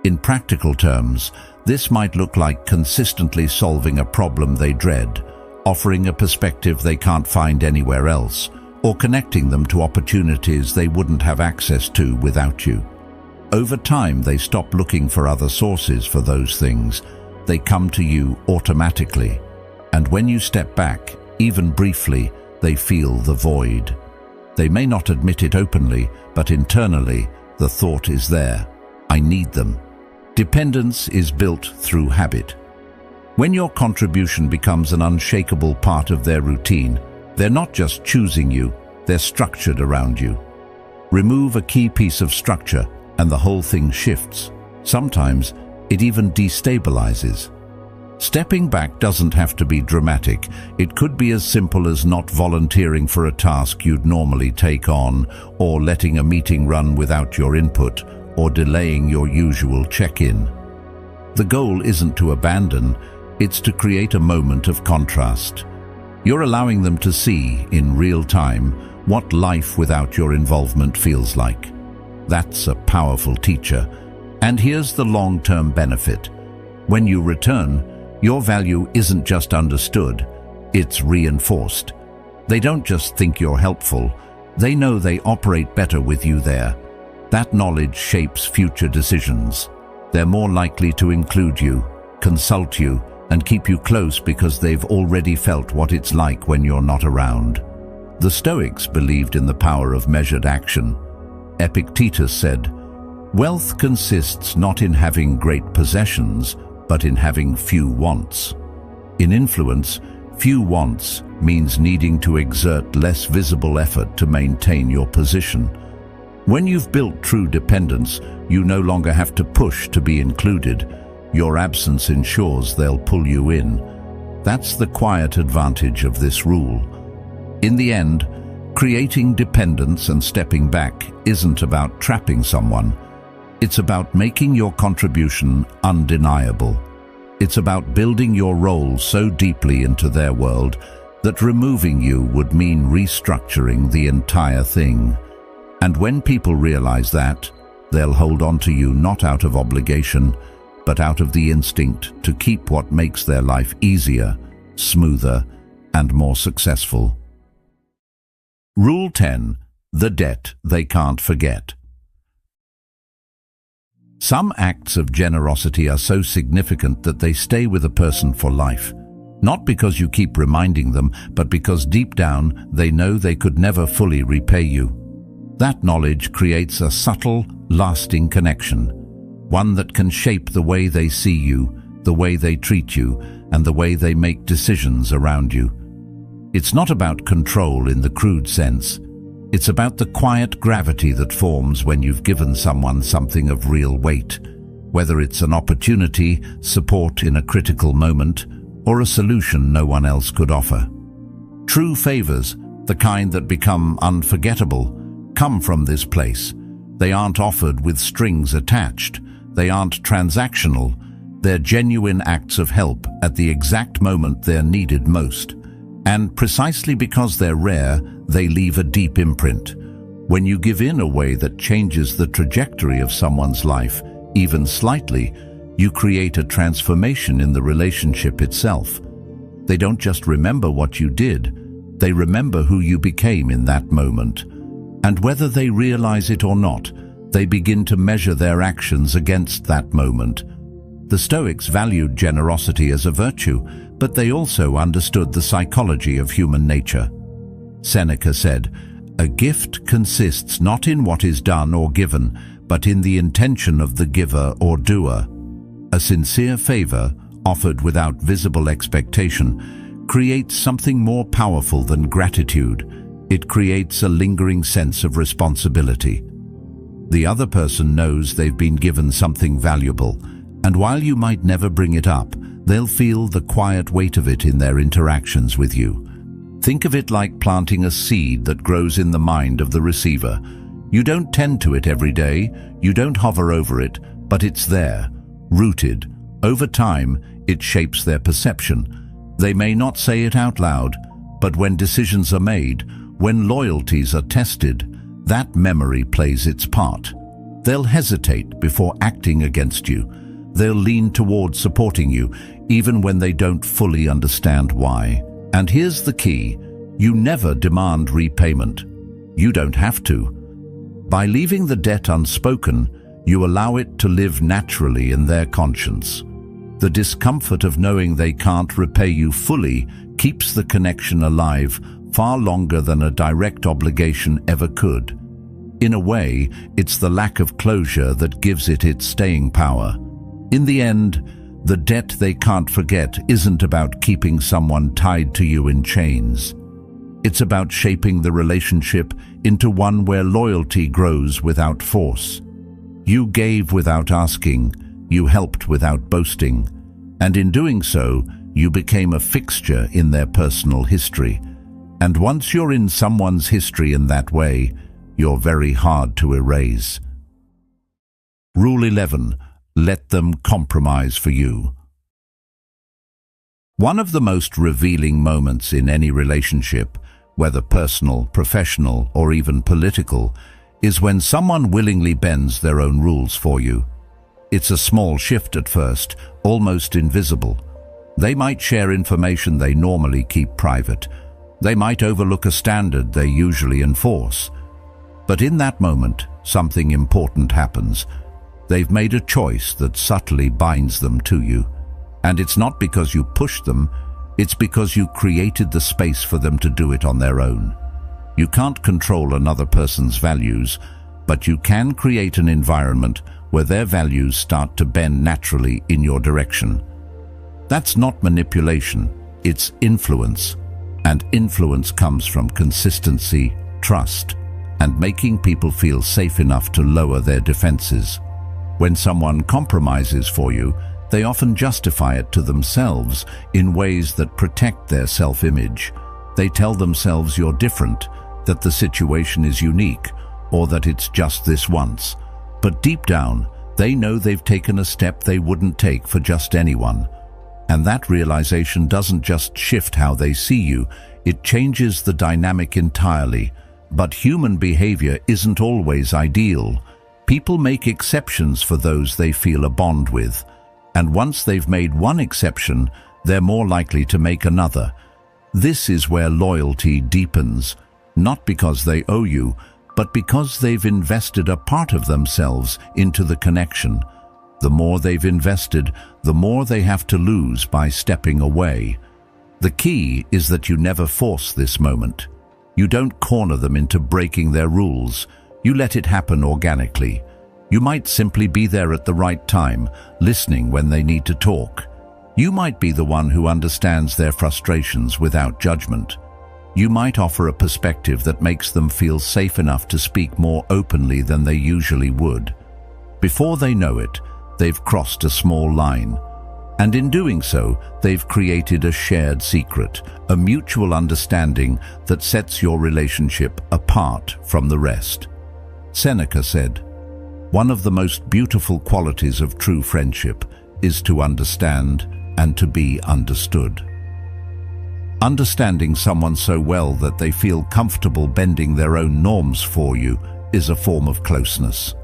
In practical terms, this might look like consistently solving a problem they dread, offering a perspective they can't find anywhere else, or connecting them to opportunities they wouldn't have access to without you. Over time, they stop looking for other sources for those things. They come to you automatically. And when you step back, even briefly, they feel the void. They may not admit it openly, but internally, the thought is there. I need them. Dependence is built through habit. When your contribution becomes an unshakable part of their routine, they're not just choosing you, they're structured around you. Remove a key piece of structure and the whole thing shifts. Sometimes it even destabilizes. Stepping back doesn't have to be dramatic. It could be as simple as not volunteering for a task you'd normally take on, or letting a meeting run without your input, or delaying your usual check-in. The goal isn't to abandon, it's to create a moment of contrast. You're allowing them to see, in real time, what life without your involvement feels like. That's a powerful teacher. And here's the long-term benefit. When you return, your value isn't just understood, it's reinforced. They don't just think you're helpful, they know they operate better with you there. That knowledge shapes future decisions. They're more likely to include you, consult you, and keep you close because they've already felt what it's like when you're not around. The Stoics believed in the power of measured action. Epictetus said, "Wealth consists not in having great possessions, but in having few wants." In influence, few wants means needing to exert less visible effort to maintain your position. When you've built true dependence, you no longer have to push to be included. Your absence ensures they'll pull you in. That's the quiet advantage of this rule. In the end, creating dependence and stepping back isn't about trapping someone. It's about making your contribution undeniable. It's about building your role so deeply into their world that removing you would mean restructuring the entire thing. And when people realize that, they'll hold on to you not out of obligation, but out of the instinct to keep what makes their life easier, smoother, and more successful. Rule 10. The debt they can't forget. Some acts of generosity are so significant that they stay with a person for life. Not because you keep reminding them, but because deep down they know they could never fully repay you. That knowledge creates a subtle, lasting connection, one that can shape the way they see you, the way they treat you, and the way they make decisions around you. It's not about control in the crude sense. It's about the quiet gravity that forms when you've given someone something of real weight, whether it's an opportunity, support in a critical moment, or a solution no one else could offer. True favors, the kind that become unforgettable, come from this place. They aren't offered with strings attached. They aren't transactional. They're genuine acts of help at the exact moment they're needed most. And precisely because they're rare, they leave a deep imprint. When you give in a way that changes the trajectory of someone's life, even slightly, you create a transformation in the relationship itself. They don't just remember what you did, they remember who you became in that moment. And whether they realize it or not, they begin to measure their actions against that moment. The Stoics valued generosity as a virtue, but they also understood the psychology of human nature. Seneca said, "A gift consists not in what is done or given, but in the intention of the giver or doer." A sincere favor, offered without visible expectation, creates something more powerful than gratitude. It creates a lingering sense of responsibility. The other person knows they've been given something valuable, and while you might never bring it up, they'll feel the quiet weight of it in their interactions with you. Think of it like planting a seed that grows in the mind of the receiver. You don't tend to it every day, you don't hover over it, but it's there, rooted. Over time, it shapes their perception. They may not say it out loud, but when decisions are made, when loyalties are tested, that memory plays its part. They'll hesitate before acting against you. They'll lean toward supporting you, even when they don't fully understand why. And here's the key: you never demand repayment. You don't have to. By leaving the debt unspoken, you allow it to live naturally in their conscience. The discomfort of knowing they can't repay you fully keeps the connection alive far longer than a direct obligation ever could. In a way, it's the lack of closure that gives it its staying power. In the end, the debt they can't forget isn't about keeping someone tied to you in chains. It's about shaping the relationship into one where loyalty grows without force. You gave without asking, you helped without boasting, and in doing so, you became a fixture in their personal history. And once you're in someone's history in that way, you're very hard to erase. Rule 11. Let them compromise for you. One of the most revealing moments in any relationship, whether personal, professional, or even political, is when someone willingly bends their own rules for you. It's a small shift at first, almost invisible. They might share information they normally keep private. They might overlook a standard they usually enforce. But in that moment, something important happens. They've made a choice that subtly binds them to you. And it's not because you pushed them, it's because you created the space for them to do it on their own. You can't control another person's values, but you can create an environment where their values start to bend naturally in your direction. That's not manipulation, it's influence. And influence comes from consistency, trust, and making people feel safe enough to lower their defenses. When someone compromises for you, they often justify it to themselves in ways that protect their self-image. They tell themselves you're different, that the situation is unique, or that it's just this once. But deep down, they know they've taken a step they wouldn't take for just anyone. And that realization doesn't just shift how they see you, it changes the dynamic entirely. But human behavior isn't always ideal. People make exceptions for those they feel a bond with. And once they've made one exception, they're more likely to make another. This is where loyalty deepens, not because they owe you, but because they've invested a part of themselves into the connection. The more they've invested, the more they have to lose by stepping away. The key is that you never force this moment. You don't corner them into breaking their rules. You let it happen organically. You might simply be there at the right time, listening when they need to talk. You might be the one who understands their frustrations without judgment. You might offer a perspective that makes them feel safe enough to speak more openly than they usually would. Before they know it, they've crossed a small line. And in doing so, they've created a shared secret, a mutual understanding that sets your relationship apart from the rest. Seneca said, "One of the most beautiful qualities of true friendship is to understand and to be understood." Understanding someone so well that they feel comfortable bending their own norms for you is a form of closeness.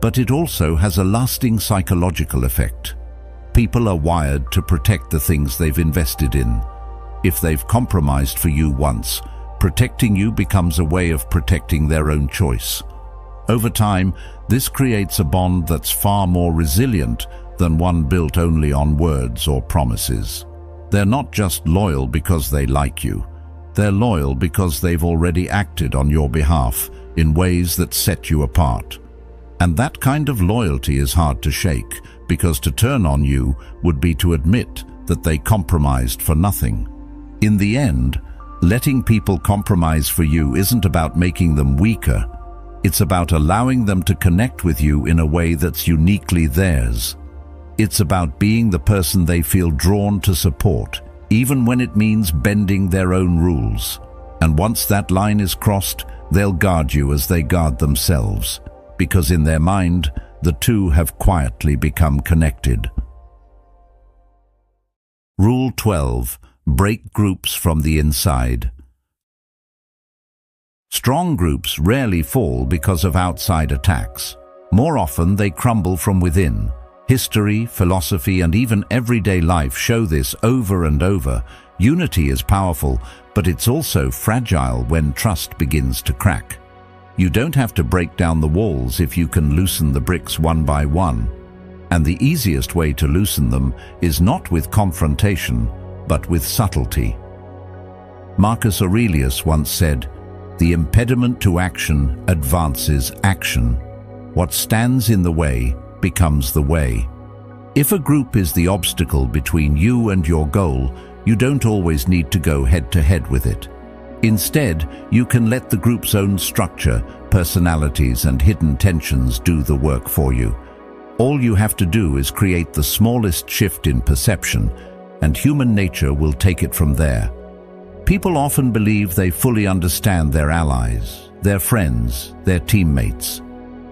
But it also has a lasting psychological effect. People are wired to protect the things they've invested in. If they've compromised for you once, protecting you becomes a way of protecting their own choice. Over time, this creates a bond that's far more resilient than one built only on words or promises. They're not just loyal because they like you. They're loyal because they've already acted on your behalf in ways that set you apart. And that kind of loyalty is hard to shake, because to turn on you would be to admit that they compromised for nothing. In the end, letting people compromise for you isn't about making them weaker. It's about allowing them to connect with you in a way that's uniquely theirs. It's about being the person they feel drawn to support, even when it means bending their own rules. And once that line is crossed, they'll guard you as they guard themselves, because in their mind, the two have quietly become connected. Rule 12. Break groups from the inside. Strong groups rarely fall because of outside attacks. More often, they crumble from within. History, philosophy, and even everyday life show this over and over. Unity is powerful, but it's also fragile when trust begins to crack. You don't have to break down the walls if you can loosen the bricks one by one. And the easiest way to loosen them is not with confrontation, but with subtlety. Marcus Aurelius once said, "The impediment to action advances action. What stands in the way becomes the way." If a group is the obstacle between you and your goal, you don't always need to go head-to-head with it. Instead, you can let the group's own structure, personalities, and hidden tensions do the work for you. All you have to do is create the smallest shift in perception, and human nature will take it from there. People often believe they fully understand their allies, their friends, their teammates.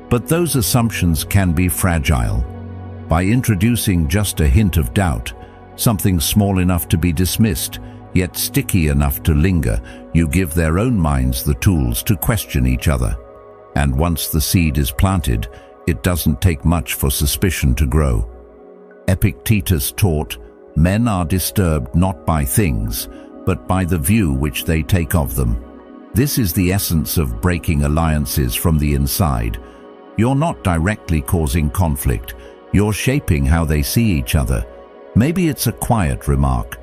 But those assumptions can be fragile. By introducing just a hint of doubt, something small enough to be dismissed, yet sticky enough to linger, you give their own minds the tools to question each other. And once the seed is planted, it doesn't take much for suspicion to grow. Epictetus taught, "Men are disturbed not by things, but by the view which they take of them." This is the essence of breaking alliances from the inside. You're not directly causing conflict. You're shaping how they see each other. Maybe it's a quiet remark.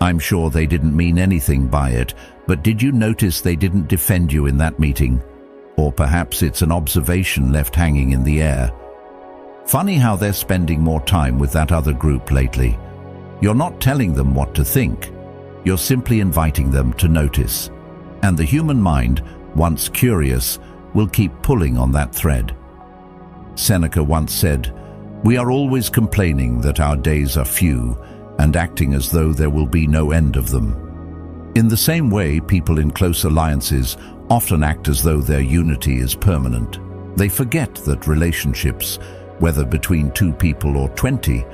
"I'm sure they didn't mean anything by it, but did you notice they didn't defend you in that meeting?" Or perhaps it's an observation left hanging in the air. "Funny how they're spending more time with that other group lately." You're not telling them what to think. You're simply inviting them to notice. And the human mind, once curious, will keep pulling on that thread. Seneca once said, "We are always complaining that our days are few and acting as though there will be no end of them." In the same way, people in close alliances often act as though their unity is permanent. They forget that relationships, whether between two people or 20,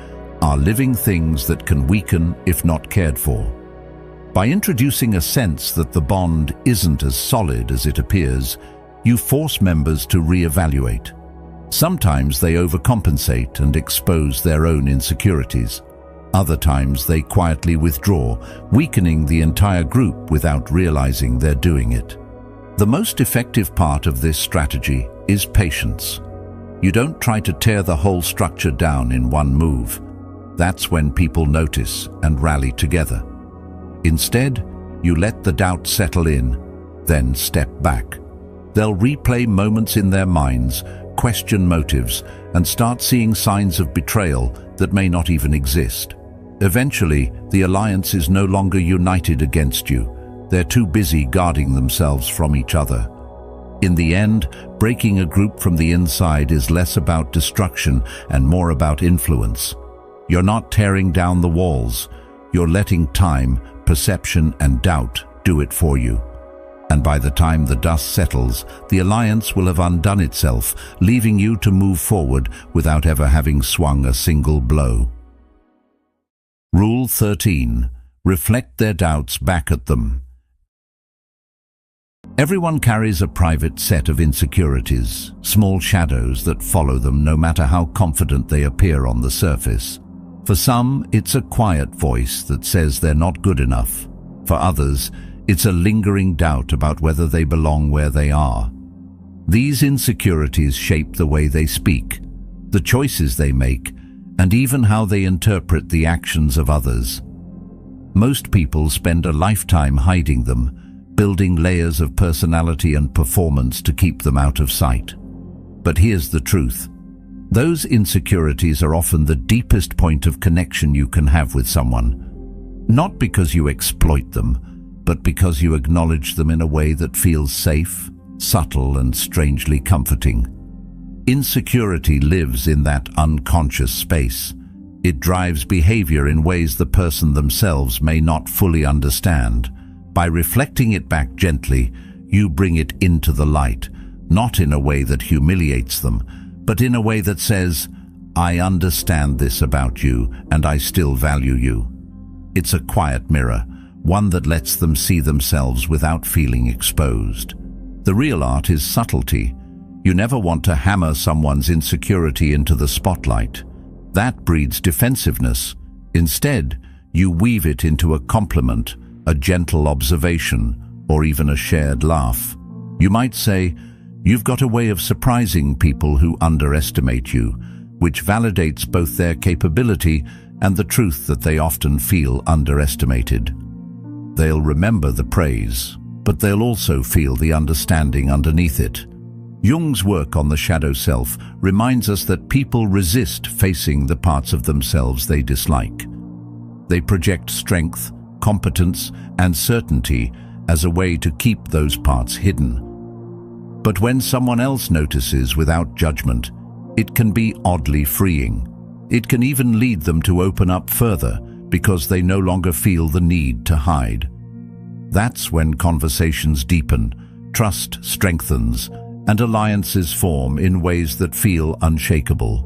are living things that can weaken if not cared for. By introducing a sense that the bond isn't as solid as it appears, you force members to reevaluate. Sometimes they overcompensate and expose their own insecurities. Other times they quietly withdraw, weakening the entire group without realizing they're doing it. The most effective part of this strategy is patience. You don't try to tear the whole structure down in one move. That's when people notice and rally together. Instead, you let the doubt settle in, then step back. They'll replay moments in their minds, question motives, and start seeing signs of betrayal that may not even exist. Eventually, the alliance is no longer united against you. They're too busy guarding themselves from each other. In the end, breaking a group from the inside is less about destruction and more about influence. You're not tearing down the walls. You're letting time, perception, and doubt do it for you. And by the time the dust settles, the alliance will have undone itself, leaving you to move forward without ever having swung a single blow. Rule 13. Reflect their doubts back at them. Everyone carries a private set of insecurities, small shadows that follow them no matter how confident they appear on the surface. For some, it's a quiet voice that says they're not good enough. For others, it's a lingering doubt about whether they belong where they are. These insecurities shape the way they speak, the choices they make, and even how they interpret the actions of others. Most people spend a lifetime hiding them, building layers of personality and performance to keep them out of sight. But here's the truth. Those insecurities are often the deepest point of connection you can have with someone. Not because you exploit them, but because you acknowledge them in a way that feels safe, subtle, and strangely comforting. Insecurity lives in that unconscious space. It drives behavior in ways the person themselves may not fully understand. By reflecting it back gently, you bring it into the light, not in a way that humiliates them, but in a way that says, "I understand this about you, and I still value you." It's a quiet mirror, one that lets them see themselves without feeling exposed. The real art is subtlety. You never want to hammer someone's insecurity into the spotlight. That breeds defensiveness. Instead, you weave it into a compliment, a gentle observation, or even a shared laugh. You might say, "You've got a way of surprising people who underestimate you," which validates both their capability and the truth that they often feel underestimated. They'll remember the praise, but they'll also feel the understanding underneath it. Jung's work on the shadow self reminds us that people resist facing the parts of themselves they dislike. They project strength, competence, and certainty as a way to keep those parts hidden. But when someone else notices without judgment, it can be oddly freeing. It can even lead them to open up further because they no longer feel the need to hide. That's when conversations deepen, trust strengthens, and alliances form in ways that feel unshakable.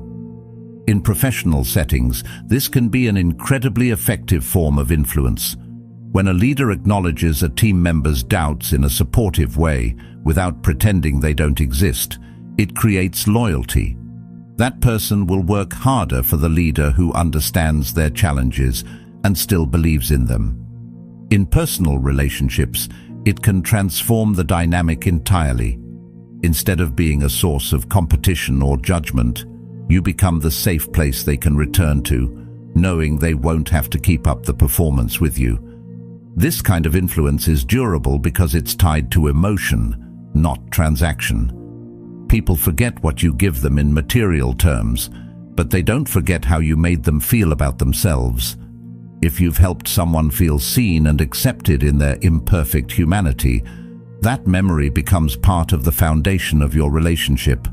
In professional settings, this can be an incredibly effective form of influence. When a leader acknowledges a team member's doubts in a supportive way, without pretending they don't exist, it creates loyalty. That person will work harder for the leader who understands their challenges and still believes in them. In personal relationships, it can transform the dynamic entirely. Instead of being a source of competition or judgment, you become the safe place they can return to, knowing they won't have to keep up the performance with you. This kind of influence is durable because it's tied to emotion, not transaction. People forget what you give them in material terms, but they don't forget how you made them feel about themselves. If you've helped someone feel seen and accepted in their imperfect humanity, that memory becomes part of the foundation of your relationship.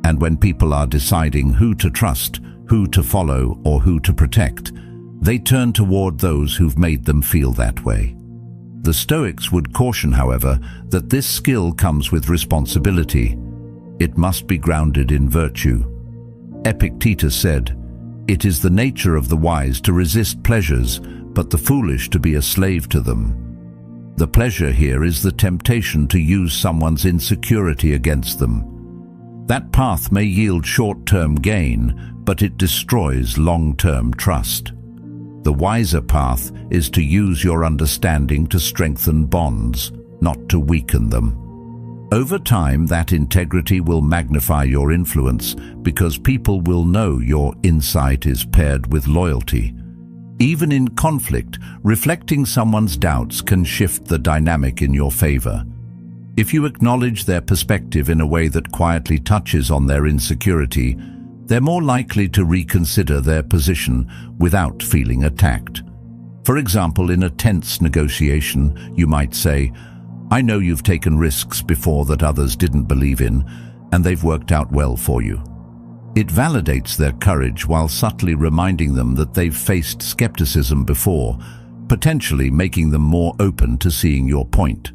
And when people are deciding who to trust, who to follow, or who to protect, they turn toward those who've made them feel that way. The Stoics would caution, however, that this skill comes with responsibility. It must be grounded in virtue. Epictetus said, "It is the nature of the wise to resist pleasures, but the foolish to be a slave to them." The pleasure here is the temptation to use someone's insecurity against them. That path may yield short-term gain, but it destroys long-term trust. The wiser path is to use your understanding to strengthen bonds, not to weaken them. Over time, that integrity will magnify your influence because people will know your insight is paired with loyalty. Even in conflict, reflecting someone's doubts can shift the dynamic in your favor. If you acknowledge their perspective in a way that quietly touches on their insecurity, they're more likely to reconsider their position without feeling attacked. For example, in a tense negotiation, you might say, "I know you've taken risks before that others didn't believe in, and they've worked out well for you." It validates their courage while subtly reminding them that they've faced skepticism before, potentially making them more open to seeing your point.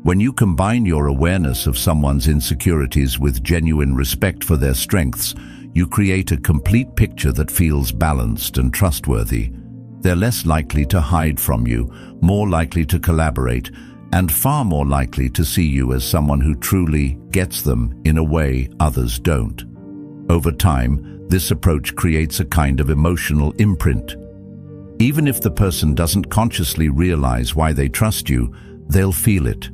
When you combine your awareness of someone's insecurities with genuine respect for their strengths, you create a complete picture that feels balanced and trustworthy. They're less likely to hide from you, more likely to collaborate, and far more likely to see you as someone who truly gets them in a way others don't. Over time, this approach creates a kind of emotional imprint. Even if the person doesn't consciously realize why they trust you, they'll feel it.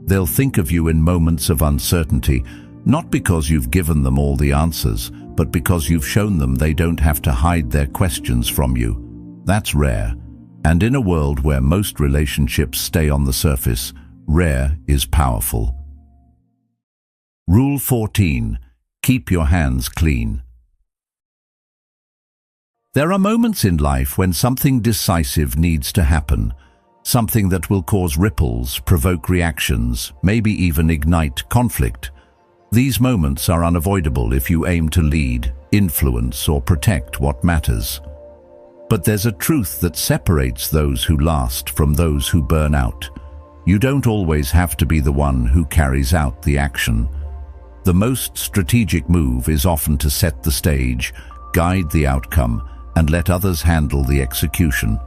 They'll think of you in moments of uncertainty, not because you've given them all the answers, but because you've shown them they don't have to hide their questions from you. That's rare. And in a world where most relationships stay on the surface, rare is powerful. Rule 14. Keep your hands clean. There are moments in life when something decisive needs to happen, something that will cause ripples, provoke reactions, maybe even ignite conflict. These moments are unavoidable if you aim to lead, influence, or protect what matters. But there's a truth that separates those who last from those who burn out. You don't always have to be the one who carries out the action. The most strategic move is often to set the stage, guide the outcome, and let others handle the execution.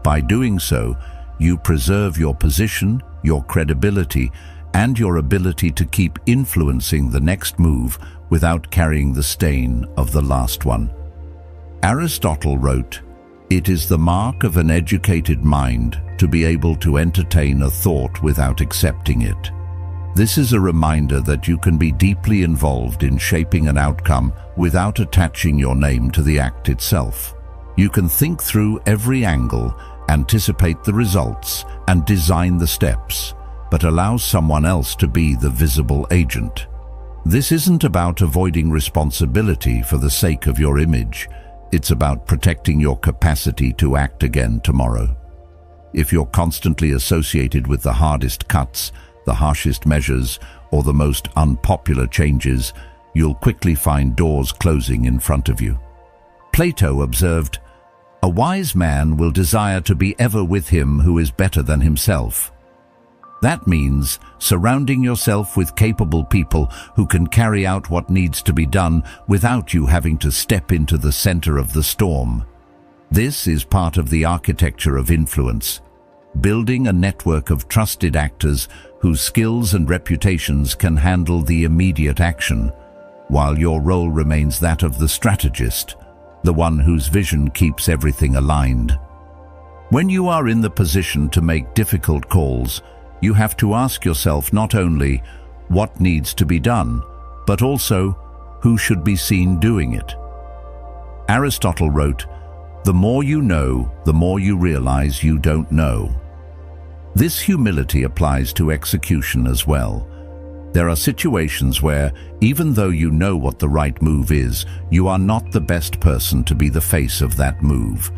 By doing so, you preserve your position, your credibility, and your ability to keep influencing the next move without carrying the stain of the last one. Aristotle wrote, "It is the mark of an educated mind to be able to entertain a thought without accepting it." This is a reminder that you can be deeply involved in shaping an outcome without attaching your name to the act itself. You can think through every angle, anticipate the results, and design the steps, but allow someone else to be the visible agent. This isn't about avoiding responsibility for the sake of your image. It's about protecting your capacity to act again tomorrow. If you're constantly associated with the hardest cuts, the harshest measures, or the most unpopular changes, you'll quickly find doors closing in front of you. Plato observed, "A wise man will desire to be ever with him who is better than himself." That means surrounding yourself with capable people who can carry out what needs to be done without you having to step into the center of the storm. This is part of the architecture of influence, building a network of trusted actors whose skills and reputations can handle the immediate action, while your role remains that of the strategist, the one whose vision keeps everything aligned. When you are in the position to make difficult calls, you have to ask yourself not only what needs to be done, but also who should be seen doing it. Aristotle wrote, "The more you know, the more you realize you don't know." This humility applies to execution as well. There are situations where, even though you know what the right move is, you are not the best person to be the face of that move.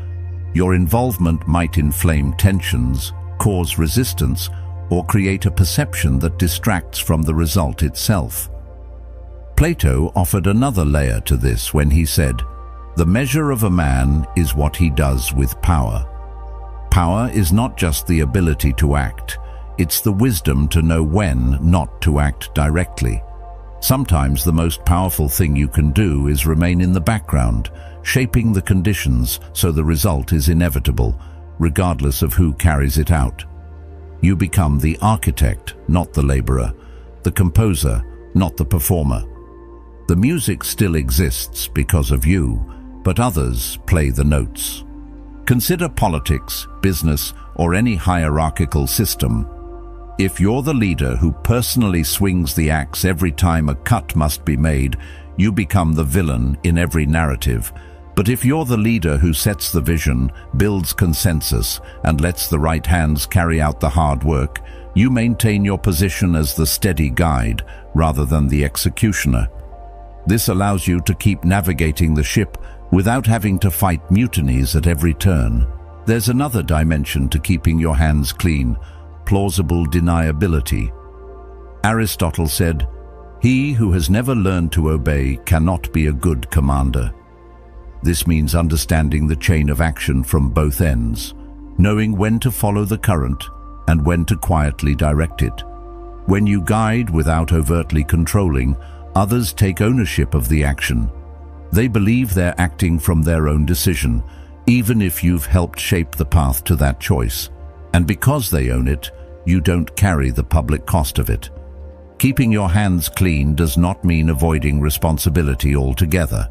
Your involvement might inflame tensions, cause resistance, or create a perception that distracts from the result itself. Plato offered another layer to this when he said, "The measure of a man is what he does with power." Power is not just the ability to act, it's the wisdom to know when not to act directly. Sometimes the most powerful thing you can do is remain in the background, shaping the conditions so the result is inevitable, regardless of who carries it out. You become the architect, not the laborer, the composer, not the performer. The music still exists because of you, but others play the notes. Consider politics, business, or any hierarchical system. If you're the leader who personally swings the axe every time a cut must be made, you become the villain in every narrative. But if you're the leader who sets the vision, builds consensus, and lets the right hands carry out the hard work, you maintain your position as the steady guide rather than the executioner. This allows you to keep navigating the ship without having to fight mutinies at every turn. There's another dimension to keeping your hands clean: plausible deniability. Aristotle said, "He who has never learned to obey cannot be a good commander." This means understanding the chain of action from both ends, knowing when to follow the current and when to quietly direct it. When you guide without overtly controlling, others take ownership of the action. They believe they're acting from their own decision, even if you've helped shape the path to that choice. And because they own it, you don't carry the public cost of it. Keeping your hands clean does not mean avoiding responsibility altogether.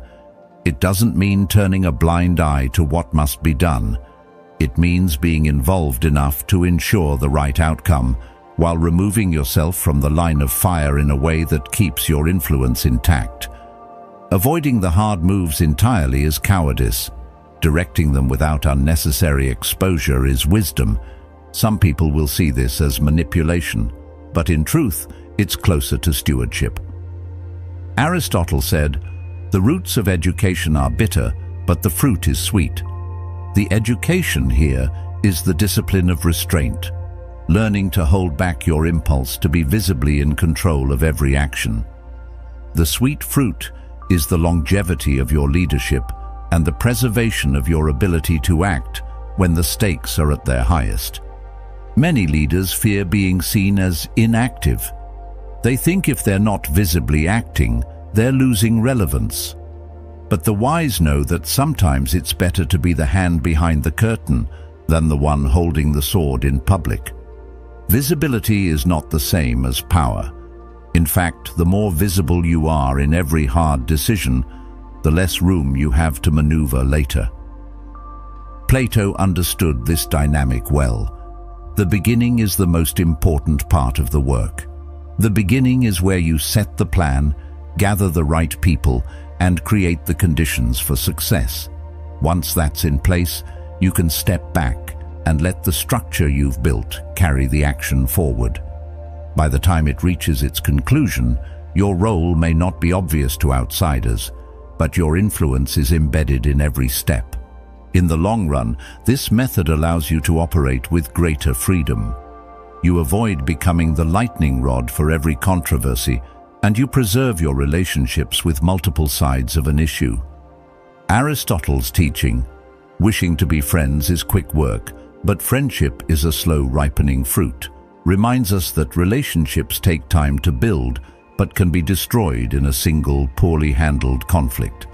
It doesn't mean turning a blind eye to what must be done. It means being involved enough to ensure the right outcome, while removing yourself from the line of fire in a way that keeps your influence intact. Avoiding the hard moves entirely is cowardice. Directing them without unnecessary exposure is wisdom. Some people will see this as manipulation, but in truth, it's closer to stewardship. Aristotle said, "The roots of education are bitter, but the fruit is sweet." The education here is the discipline of restraint, learning to hold back your impulse to be visibly in control of every action. The sweet fruit is the longevity of your leadership and the preservation of your ability to act when the stakes are at their highest. Many leaders fear being seen as inactive. They think if they're not visibly acting, they're losing relevance. But the wise know that sometimes it's better to be the hand behind the curtain than the one holding the sword in public. Visibility is not the same as power. In fact, the more visible you are in every hard decision, the less room you have to maneuver later. Plato understood this dynamic well. The beginning is the most important part of the work. The beginning is where you set the plan, gather the right people, and create the conditions for success. Once that's in place, you can step back and let the structure you've built carry the action forward. By the time it reaches its conclusion, your role may not be obvious to outsiders, but your influence is embedded in every step. In the long run, this method allows you to operate with greater freedom. You avoid becoming the lightning rod for every controversy, and you preserve your relationships with multiple sides of an issue. Aristotle's teaching, "Wishing to be friends is quick work, but friendship is a slow ripening fruit," reminds us that relationships take time to build, but can be destroyed in a single, poorly handled conflict.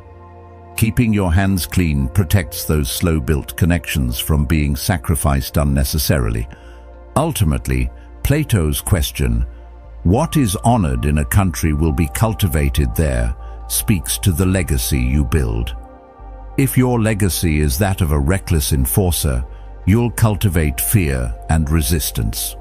Keeping your hands clean protects those slow-built connections from being sacrificed unnecessarily. Ultimately, Plato's question, "What is honored in a country will be cultivated there," speaks to the legacy you build. If your legacy is that of a reckless enforcer, you'll cultivate fear and resistance.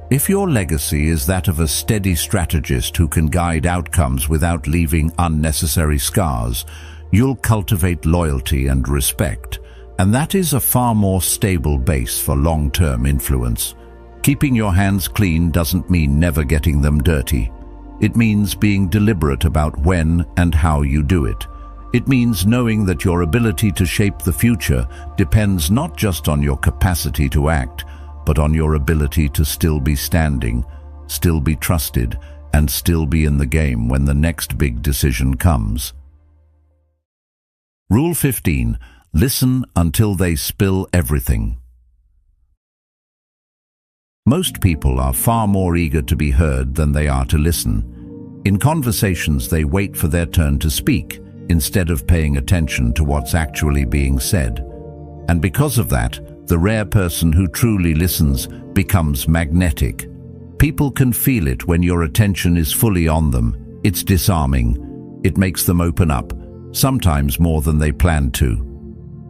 If your legacy is that of a steady strategist who can guide outcomes without leaving unnecessary scars, you'll cultivate loyalty and respect, and that is a far more stable base for long-term influence. Keeping your hands clean doesn't mean never getting them dirty. It means being deliberate about when and how you do it. It means knowing that your ability to shape the future depends not just on your capacity to act, but on your ability to still be standing, still be trusted, and still be in the game when the next big decision comes. Rule 15. Listen until they spill everything. Most people are far more eager to be heard than they are to listen. In conversations, they wait for their turn to speak, instead of paying attention to what's actually being said. And because of that, the rare person who truly listens becomes magnetic. People can feel it when your attention is fully on them. It's disarming. It makes them open up, sometimes more than they planned to.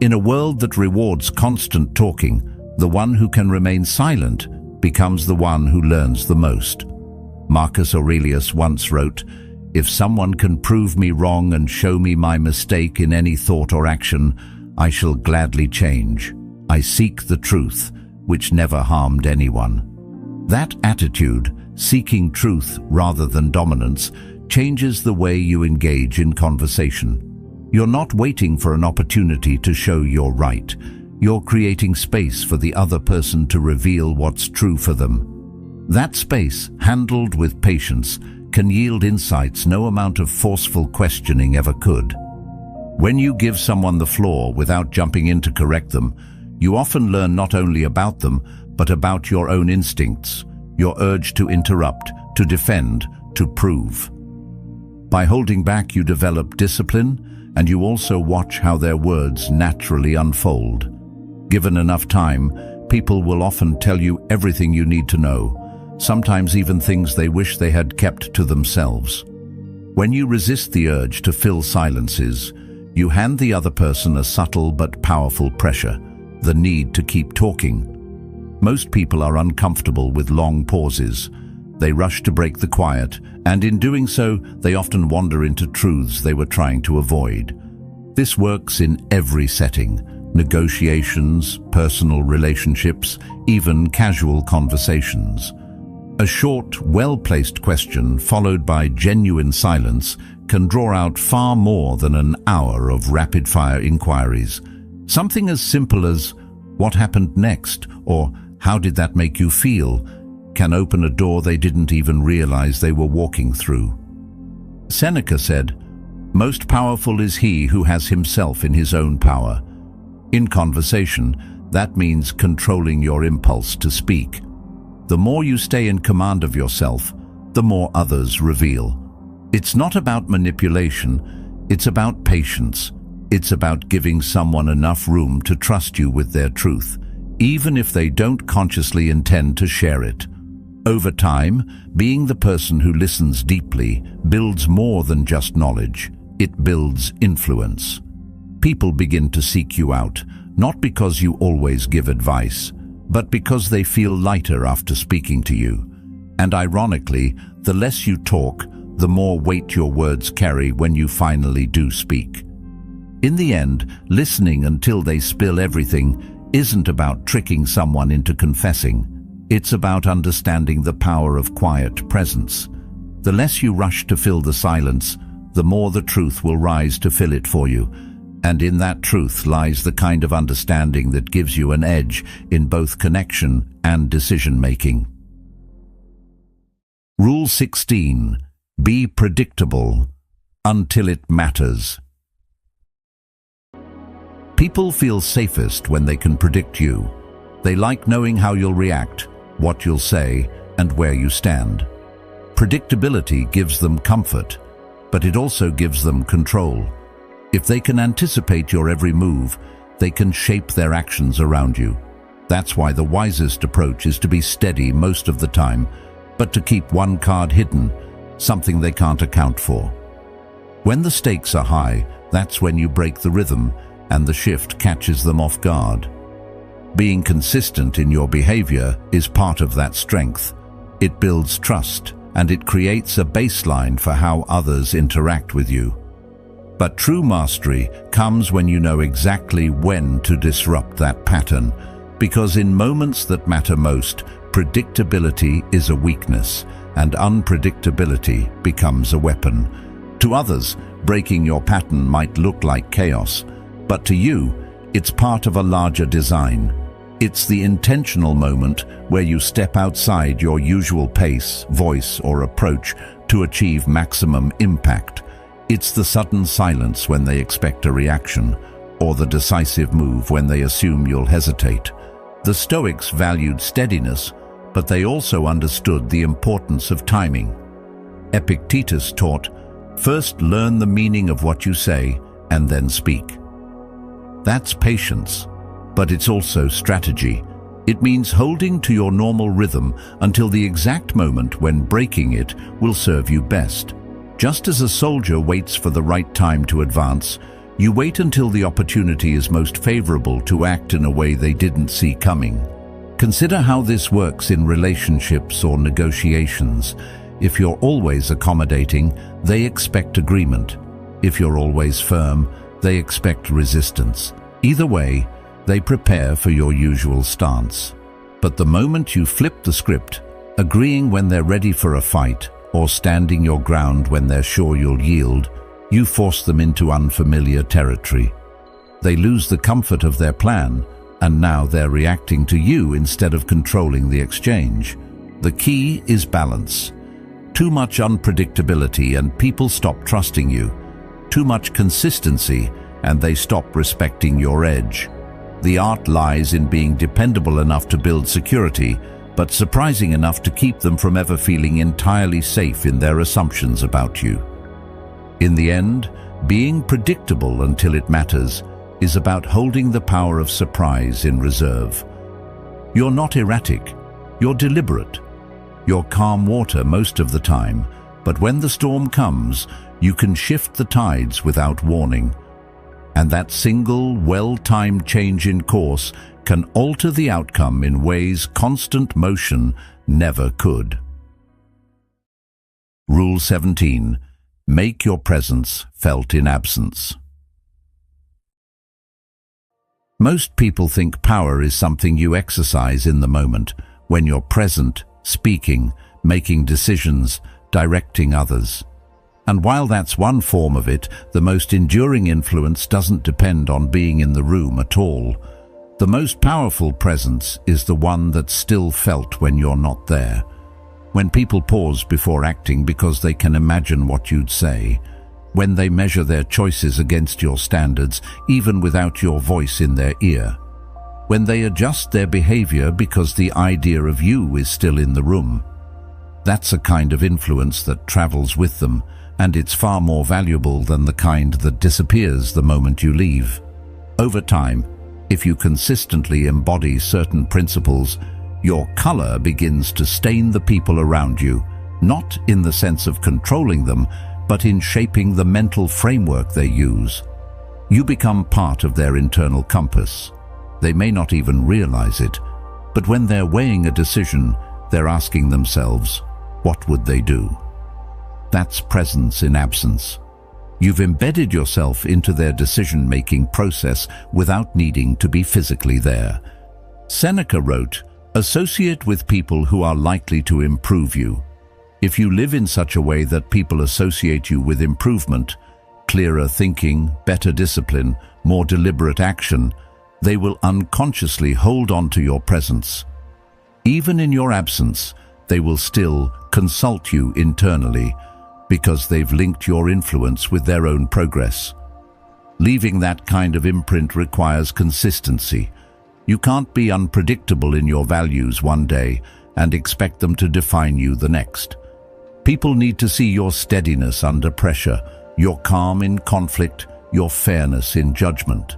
In a world that rewards constant talking, the one who can remain silent becomes the one who learns the most. Marcus Aurelius once wrote, "If someone can prove me wrong and show me my mistake in any thought or action, I shall gladly change. I seek the truth, which never harmed anyone." That attitude, seeking truth rather than dominance, changes the way you engage in conversation. You're not waiting for an opportunity to show you're right. You're creating space for the other person to reveal what's true for them. That space, handled with patience, can yield insights no amount of forceful questioning ever could. When you give someone the floor without jumping in to correct them, you often learn not only about them, but about your own instincts, your urge to interrupt, to defend, to prove. By holding back, you develop discipline, and you also watch how their words naturally unfold. Given enough time, people will often tell you everything you need to know, sometimes even things they wish they had kept to themselves. When you resist the urge to fill silences, you hand the other person a subtle but powerful pressure, the need to keep talking. Most people are uncomfortable with long pauses. They rush to break the quiet, and in doing so, they often wander into truths they were trying to avoid. This works in every setting: negotiations, personal relationships, even casual conversations. A short, well-placed question followed by genuine silence can draw out far more than an hour of rapid-fire inquiries. Something as simple as, "What happened next?" or "How did that make you feel?" can open a door they didn't even realize they were walking through. Seneca said, "Most powerful is he who has himself in his own power." In conversation, that means controlling your impulse to speak. The more you stay in command of yourself, the more others reveal. It's not about manipulation, it's about patience. It's about giving someone enough room to trust you with their truth, even if they don't consciously intend to share it. Over time, being the person who listens deeply builds more than just knowledge. It builds influence. People begin to seek you out, not because you always give advice, but because they feel lighter after speaking to you. And ironically, the less you talk, the more weight your words carry when you finally do speak. In the end, listening until they spill everything isn't about tricking someone into confessing. It's about understanding the power of quiet presence. The less you rush to fill the silence, the more the truth will rise to fill it for you. And in that truth lies the kind of understanding that gives you an edge in both connection and decision-making. Rule 16. Be predictable until it matters. People feel safest when they can predict you. They like knowing how you'll react, what you'll say, and where you stand. Predictability gives them comfort, but it also gives them control. If they can anticipate your every move, they can shape their actions around you. That's why the wisest approach is to be steady most of the time, but to keep one card hidden, something they can't account for. When the stakes are high, that's when you break the rhythm, and the shift catches them off guard. Being consistent in your behavior is part of that strength. It builds trust, and it creates a baseline for how others interact with you. But true mastery comes when you know exactly when to disrupt that pattern, because in moments that matter most, predictability is a weakness, and unpredictability becomes a weapon. To others, breaking your pattern might look like chaos, but to you, it's part of a larger design. It's the intentional moment where you step outside your usual pace, voice, or approach to achieve maximum impact. It's the sudden silence when they expect a reaction, or the decisive move when they assume you'll hesitate. The Stoics valued steadiness, but they also understood the importance of timing. Epictetus taught, "First learn the meaning of what you say, and then speak." That's patience, but it's also strategy. It means holding to your normal rhythm until the exact moment when breaking it will serve you best. Just as a soldier waits for the right time to advance, You wait until the opportunity is most favorable to act in a way they didn't see coming. Consider how this works in relationships or negotiations. If you're always accommodating, they expect agreement. If you're always firm, they expect resistance. Either way, they prepare for your usual stance. But the moment you flip the script, agreeing when they're ready for a fight, or standing your ground when they're sure you'll yield, you force them into unfamiliar territory. They lose the comfort of their plan, and now they're reacting to you instead of controlling the exchange. The key is balance. Too much unpredictability and people stop trusting you. Too much consistency and they stop respecting your edge. The art lies in being dependable enough to build security, but surprising enough to keep them from ever feeling entirely safe in their assumptions about you. In the end, being predictable until it matters is about holding the power of surprise in reserve. You're not erratic, you're deliberate. You're calm water most of the time, but when the storm comes, you can shift the tides without warning. And that single, well-timed change in course can alter the outcome in ways constant motion never could. Rule 17. Make your presence felt in absence. Most people think power is something you exercise in the moment, when you're present, speaking, making decisions, directing others. And while that's one form of it, the most enduring influence doesn't depend on being in the room at all. The most powerful presence is the one that's still felt when you're not there. When people pause before acting because they can imagine what you'd say. When they measure their choices against your standards, even without your voice in their ear. When they adjust their behavior because the idea of you is still in the room. That's a kind of influence that travels with them, and it's far more valuable than the kind that disappears the moment you leave. Over time, if you consistently embody certain principles, your color begins to stain the people around you, not in the sense of controlling them, but in shaping the mental framework they use. You become part of their internal compass. They may not even realize it, but when they're weighing a decision, they're asking themselves, what would they do? That's presence in absence. You've embedded yourself into their decision-making process without needing to be physically there. Seneca wrote, "Associate with people who are likely to improve you." If you live in such a way that people associate you with improvement, clearer thinking, better discipline, more deliberate action, they will unconsciously hold on to your presence. Even in your absence, they will still consult you internally because they've linked your influence with their own progress. Leaving that kind of imprint requires consistency. You can't be unpredictable in your values one day and expect them to define you the next. People need to see your steadiness under pressure, your calm in conflict, your fairness in judgment.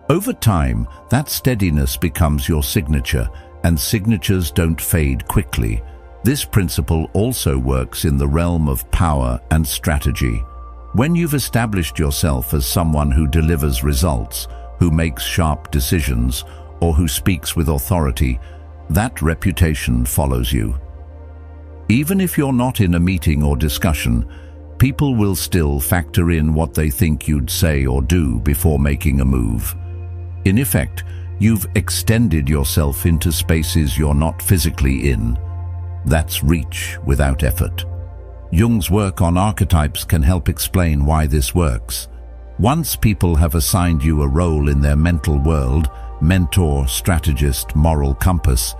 Over time, that steadiness becomes your signature, and signatures don't fade quickly. This principle also works in the realm of power and strategy. When you've established yourself as someone who delivers results, who makes sharp decisions, or who speaks with authority, that reputation follows you. Even if you're not in a meeting or discussion, people will still factor in what they think you'd say or do before making a move. In effect, you've extended yourself into spaces you're not physically in. That's reach without effort. Jung's work on archetypes can help explain why this works. Once people have assigned you a role in their mental world, mentor, strategist, moral compass,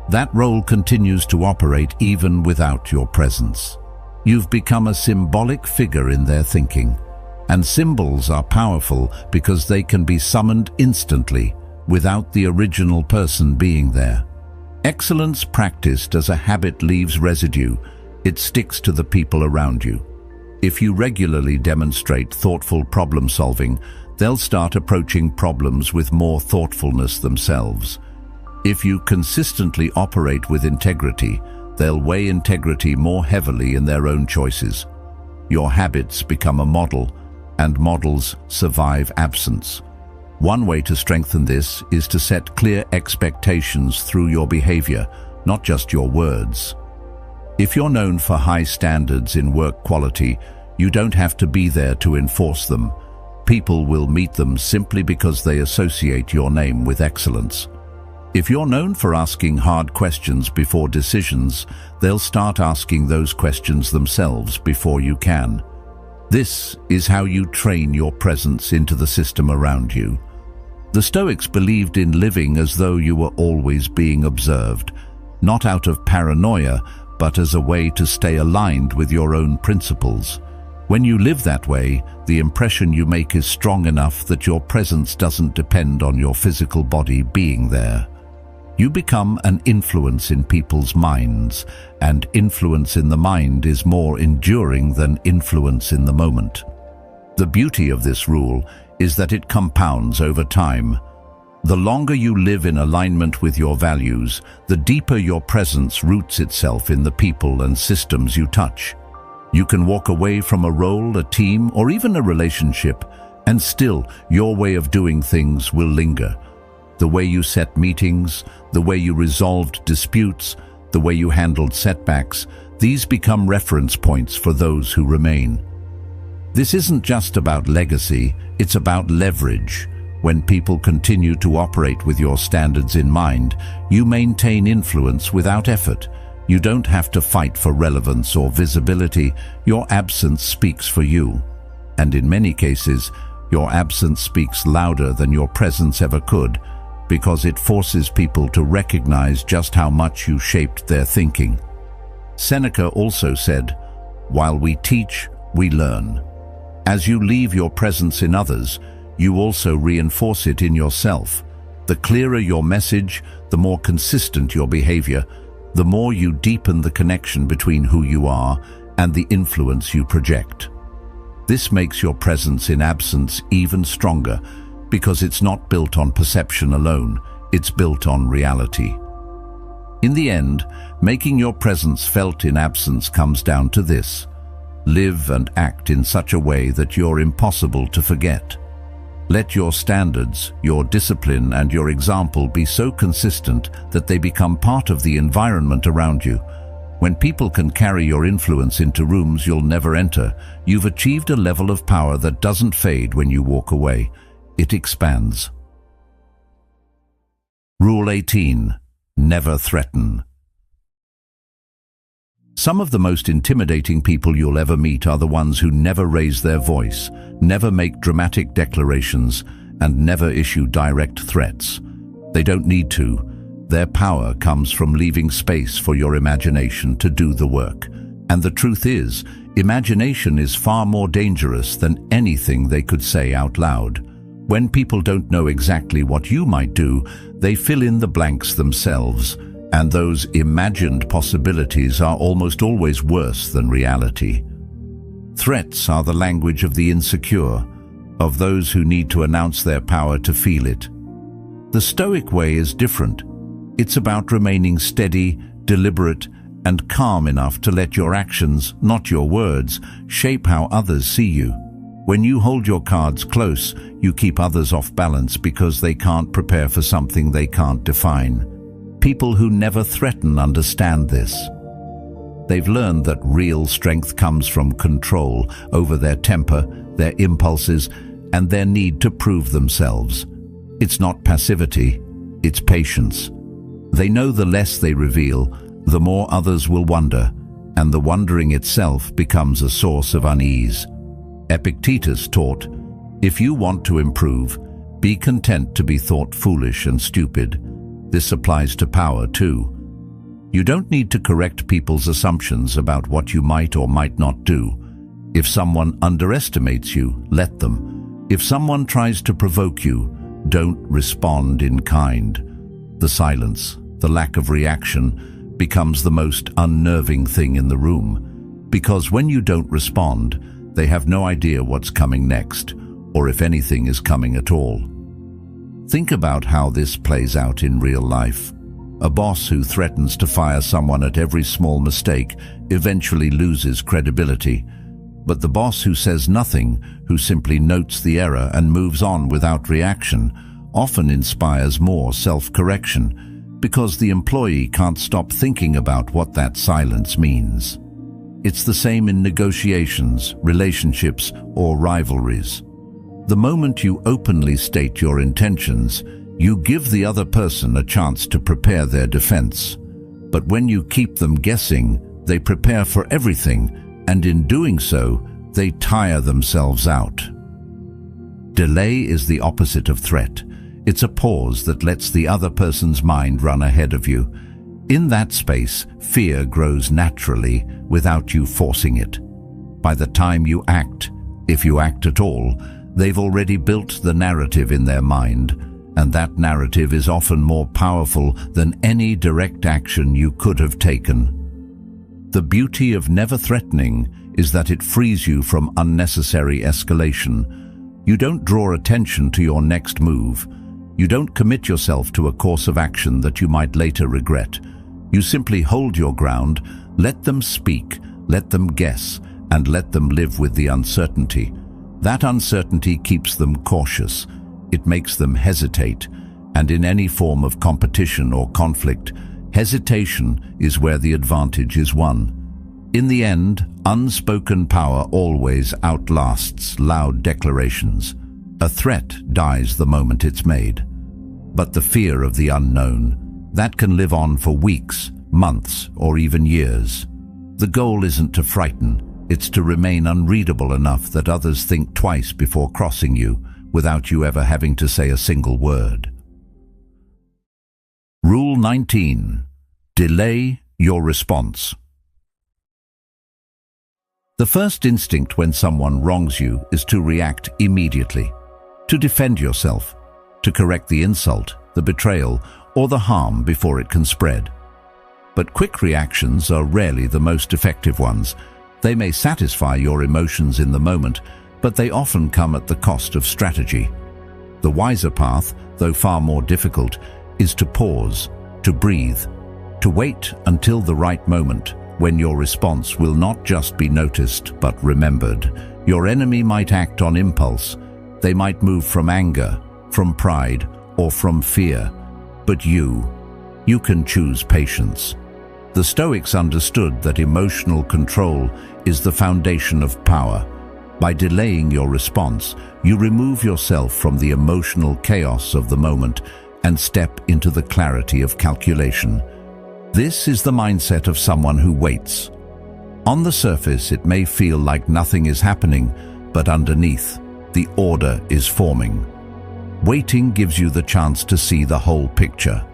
that role continues to operate even without your presence. You've become a symbolic figure in their thinking, and symbols are powerful because they can be summoned instantly without the original person being there. Excellence practiced as a habit leaves residue. It sticks to the people around you. If you regularly demonstrate thoughtful problem solving, they'll start approaching problems with more thoughtfulness themselves. If you consistently operate with integrity, they'll weigh integrity more heavily in their own choices. Your habits become a model, and models survive absence. One way to strengthen this is to set clear expectations through your behavior, not just your words. If you're known for high standards in work quality, you don't have to be there to enforce them. People will meet them simply because they associate your name with excellence. If you're known for asking hard questions before decisions, they'll start asking those questions themselves before you can. This is how you train your presence into the system around you. The Stoics believed in living as though you were always being observed, not out of paranoia, but as a way to stay aligned with your own principles. When you live that way, the impression you make is strong enough that your presence doesn't depend on your physical body being there. You become an influence in people's minds, and influence in the mind is more enduring than influence in the moment. The beauty of this rule is that it compounds over time. The longer you live in alignment with your values, the deeper your presence roots itself in the people and systems you touch. You can walk away from a role, a team, or even a relationship, and still your way of doing things will linger. The way you set meetings, the way you resolved disputes, the way you handled setbacks, these become reference points for those who remain. This isn't just about legacy, it's about leverage. When people continue to operate with your standards in mind, you maintain influence without effort. You don't have to fight for relevance or visibility. Your absence speaks for you. And in many cases, your absence speaks louder than your presence ever could, because it forces people to recognize just how much you shaped their thinking. Seneca also said, "While we teach, we learn." As you leave your presence in others, you also reinforce it in yourself. The clearer your message, the more consistent your behavior, the more you deepen the connection between who you are and the influence you project. This makes your presence in absence even stronger, because it's not built on perception alone, it's built on reality. In the end, making your presence felt in absence comes down to this: live and act in such a way that you're impossible to forget. Let your standards, your discipline, and your example be so consistent that they become part of the environment around you. When people can carry your influence into rooms you'll never enter, you've achieved a level of power that doesn't fade when you walk away. It expands. Rule 18. Never threaten. Some of the most intimidating people you'll ever meet are the ones who never raise their voice, never make dramatic declarations, and never issue direct threats. They don't need to. Their power comes from leaving space for your imagination to do the work. And the truth is, imagination is far more dangerous than anything they could say out loud. When people don't know exactly what you might do, they fill in the blanks themselves, and those imagined possibilities are almost always worse than reality. Threats are the language of the insecure, of those who need to announce their power to feel it. The Stoic way is different. It's about remaining steady, deliberate, and calm enough to let your actions, not your words, shape how others see you. When you hold your cards close, you keep others off balance because they can't prepare for something they can't define. People who never threaten understand this. They've learned that real strength comes from control over their temper, their impulses, and their need to prove themselves. It's not passivity, it's patience. They know the less they reveal, the more others will wonder, and the wondering itself becomes a source of unease. Epictetus taught, "If you want to improve, be content to be thought foolish and stupid." This applies to power too. You don't need to correct people's assumptions about what you might or might not do. If someone underestimates you, let them. If someone tries to provoke you, don't respond in kind. The silence, the lack of reaction, becomes the most unnerving thing in the room, because when you don't respond, they have no idea what's coming next, or if anything is coming at all. Think about how this plays out in real life. A boss who threatens to fire someone at every small mistake eventually loses credibility. But the boss who says nothing, who simply notes the error and moves on without reaction, often inspires more self-correction, because the employee can't stop thinking about what that silence means. It's the same in negotiations, relationships, or rivalries. The moment you openly state your intentions, you give the other person a chance to prepare their defense. But when you keep them guessing, they prepare for everything, and in doing so, they tire themselves out. Delay is the opposite of threat. It's a pause that lets the other person's mind run ahead of you. In that space, fear grows naturally without you forcing it. By the time you act, if you act at all, they've already built the narrative in their mind, and that narrative is often more powerful than any direct action you could have taken. The beauty of never threatening is that it frees you from unnecessary escalation. You don't draw attention to your next move. You don't commit yourself to a course of action that you might later regret. You simply hold your ground, let them speak, let them guess, and let them live with the uncertainty. That uncertainty keeps them cautious. It makes them hesitate. And in any form of competition or conflict, hesitation is where the advantage is won. In the end, unspoken power always outlasts loud declarations. A threat dies the moment it's made. But the fear of the unknown, that can live on for weeks, months, or even years. The goal isn't to frighten, it's to remain unreadable enough that others think twice before crossing you, without you ever having to say a single word. Rule 19. Delay your response. The first instinct when someone wrongs you is to react immediately, to defend yourself, to correct the insult, the betrayal, or the harm before it can spread. But quick reactions are rarely the most effective ones. They may satisfy your emotions in the moment, but they often come at the cost of strategy. The wiser path, though far more difficult, is to pause, to breathe, to wait until the right moment, when your response will not just be noticed but remembered. Your enemy might act on impulse. They might move from anger, from pride, or from fear. But you can choose patience. The Stoics understood that emotional control is the foundation of power. By delaying your response, you remove yourself from the emotional chaos of the moment and step into the clarity of calculation. This is the mindset of someone who waits. On the surface, it may feel like nothing is happening, but underneath, the order is forming. Waiting gives you the chance to see the whole picture,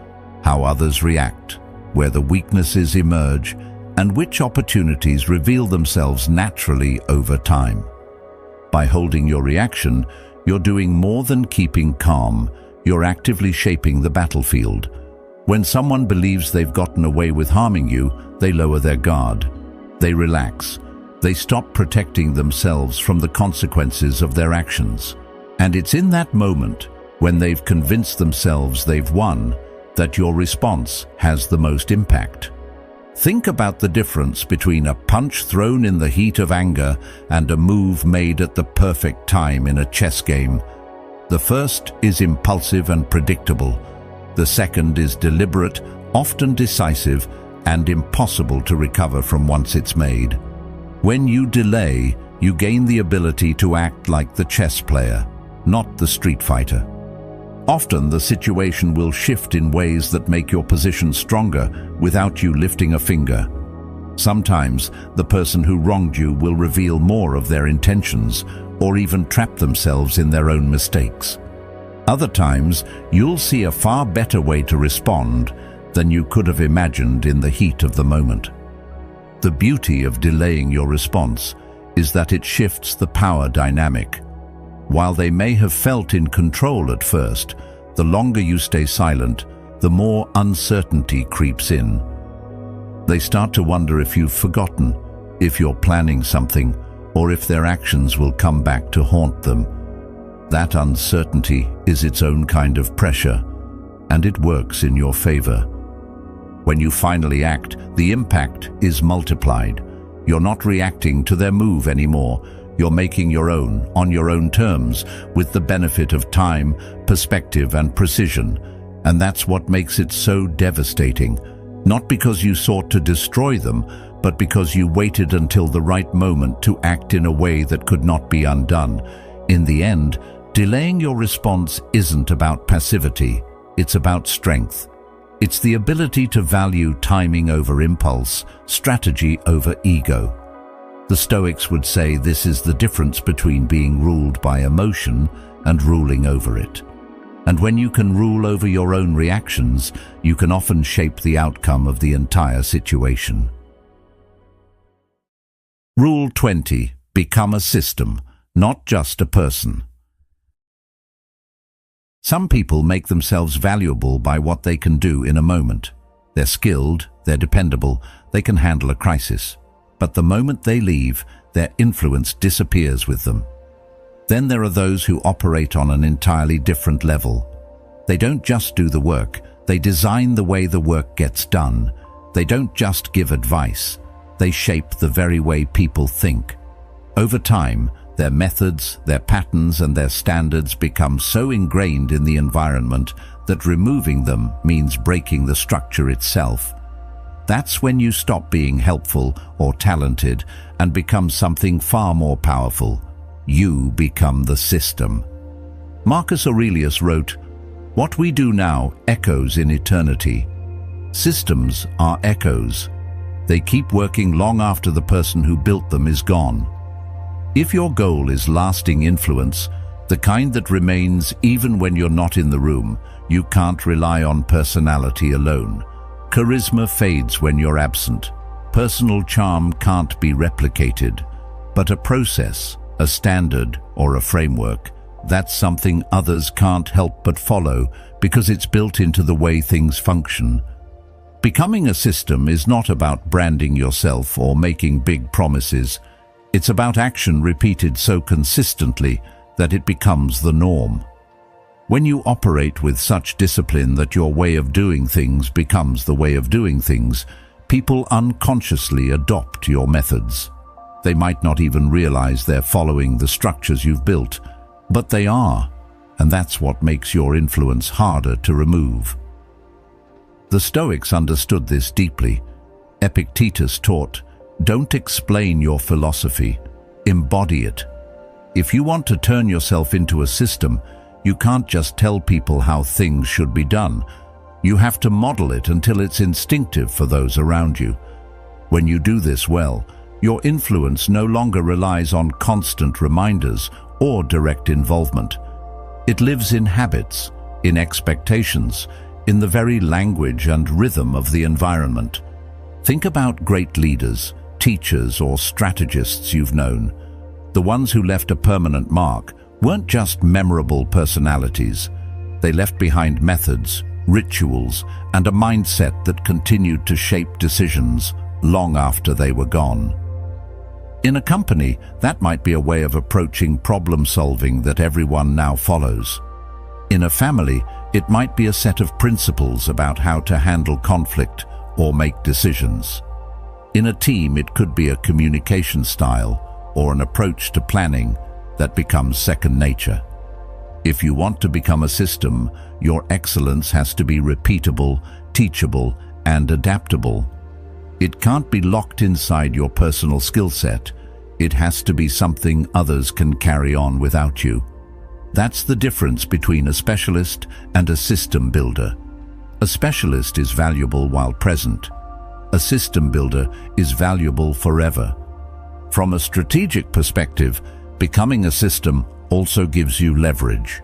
how others react, where the weaknesses emerge, and which opportunities reveal themselves naturally over time. By holding your reaction, you're doing more than keeping calm. You're actively shaping the battlefield. When someone believes they've gotten away with harming you, they lower their guard. They relax. They stop protecting themselves from the consequences of their actions. And it's in that moment, when they've convinced themselves they've won, that your response has the most impact. Think about the difference between a punch thrown in the heat of anger and a move made at the perfect time in a chess game. The first is impulsive and predictable. The second is deliberate, often decisive, and impossible to recover from once it's made. When you delay, you gain the ability to act like the chess player, not the street fighter. Often the situation will shift in ways that make your position stronger without you lifting a finger. Sometimes the person who wronged you will reveal more of their intentions or even trap themselves in their own mistakes. Other times, you'll see a far better way to respond than you could have imagined in the heat of the moment. The beauty of delaying your response is that it shifts the power dynamic. While they may have felt in control at first, the longer you stay silent, the more uncertainty creeps in. They start to wonder if you've forgotten, if you're planning something, or if their actions will come back to haunt them. That uncertainty is its own kind of pressure, and it works in your favor. When you finally act, the impact is multiplied. You're not reacting to their move anymore. You're making your own, on your own terms, with the benefit of time, perspective, and precision. And that's what makes it so devastating. Not because you sought to destroy them, but because you waited until the right moment to act in a way that could not be undone. In the end, delaying your response isn't about passivity. It's about strength. It's the ability to value timing over impulse, strategy over ego. The Stoics would say this is the difference between being ruled by emotion and ruling over it. And when you can rule over your own reactions, you can often shape the outcome of the entire situation. Rule 20. Become a system, not just a person. Some people make themselves valuable by what they can do in a moment. They're skilled, they're dependable, they can handle a crisis. But the moment they leave, their influence disappears with them. Then there are those who operate on an entirely different level. They don't just do the work, they design the way the work gets done. They don't just give advice, they shape the very way people think. Over time, their methods, their patterns, and their standards become so ingrained in the environment that removing them means breaking the structure itself. That's when you stop being helpful or talented and become something far more powerful. You become the system. Marcus Aurelius wrote, "What we do now echoes in eternity. Systems are echoes. They keep working long after the person who built them is gone." If your goal is lasting influence, the kind that remains even when you're not in the room, you can't rely on personality alone. Charisma fades when you're absent. Personal charm can't be replicated. But a process, a standard, or a framework, that's something others can't help but follow because it's built into the way things function. Becoming a system is not about branding yourself or making big promises. It's about action repeated so consistently that it becomes the norm. When you operate with such discipline that your way of doing things becomes the way of doing things, people unconsciously adopt your methods. They might not even realize they're following the structures you've built, but they are, and that's what makes your influence harder to remove. The Stoics understood this deeply. Epictetus taught, "Don't explain your philosophy, embody it." If you want to turn yourself into a system, you can't just tell people how things should be done. You have to model it until it's instinctive for those around you. When you do this well, your influence no longer relies on constant reminders or direct involvement. It lives in habits, in expectations, in the very language and rhythm of the environment. Think about great leaders, teachers, or strategists you've known. The ones who left a permanent mark weren't just memorable personalities. They left behind methods, rituals, and a mindset that continued to shape decisions long after they were gone. In a company, that might be a way of approaching problem solving that everyone now follows. In a family, it might be a set of principles about how to handle conflict or make decisions. In a team, it could be a communication style or an approach to planning that becomes second nature. If you want to become a system, your excellence has to be repeatable, teachable, and adaptable. It can't be locked inside your personal skill set. It has to be something others can carry on without you. That's the difference between a specialist and a system builder. A specialist is valuable while present. A system builder is valuable forever. From a strategic perspective, becoming a system also gives you leverage.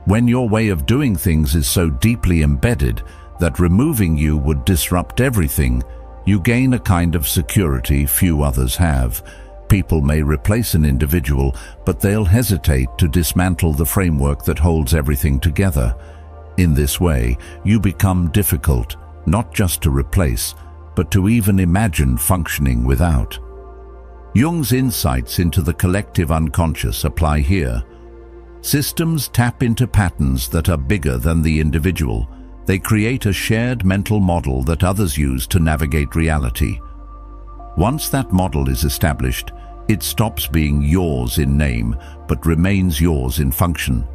When your way of doing things is so deeply embedded that removing you would disrupt everything, you gain a kind of security few others have. People may replace an individual, but they'll hesitate to dismantle the framework that holds everything together. In this way, you become difficult, not just to replace, but to even imagine functioning without. Jung's insights into the collective unconscious apply here. Systems tap into patterns that are bigger than the individual. They create a shared mental model that others use to navigate reality. Once that model is established, it stops being yours in name, but remains yours in function.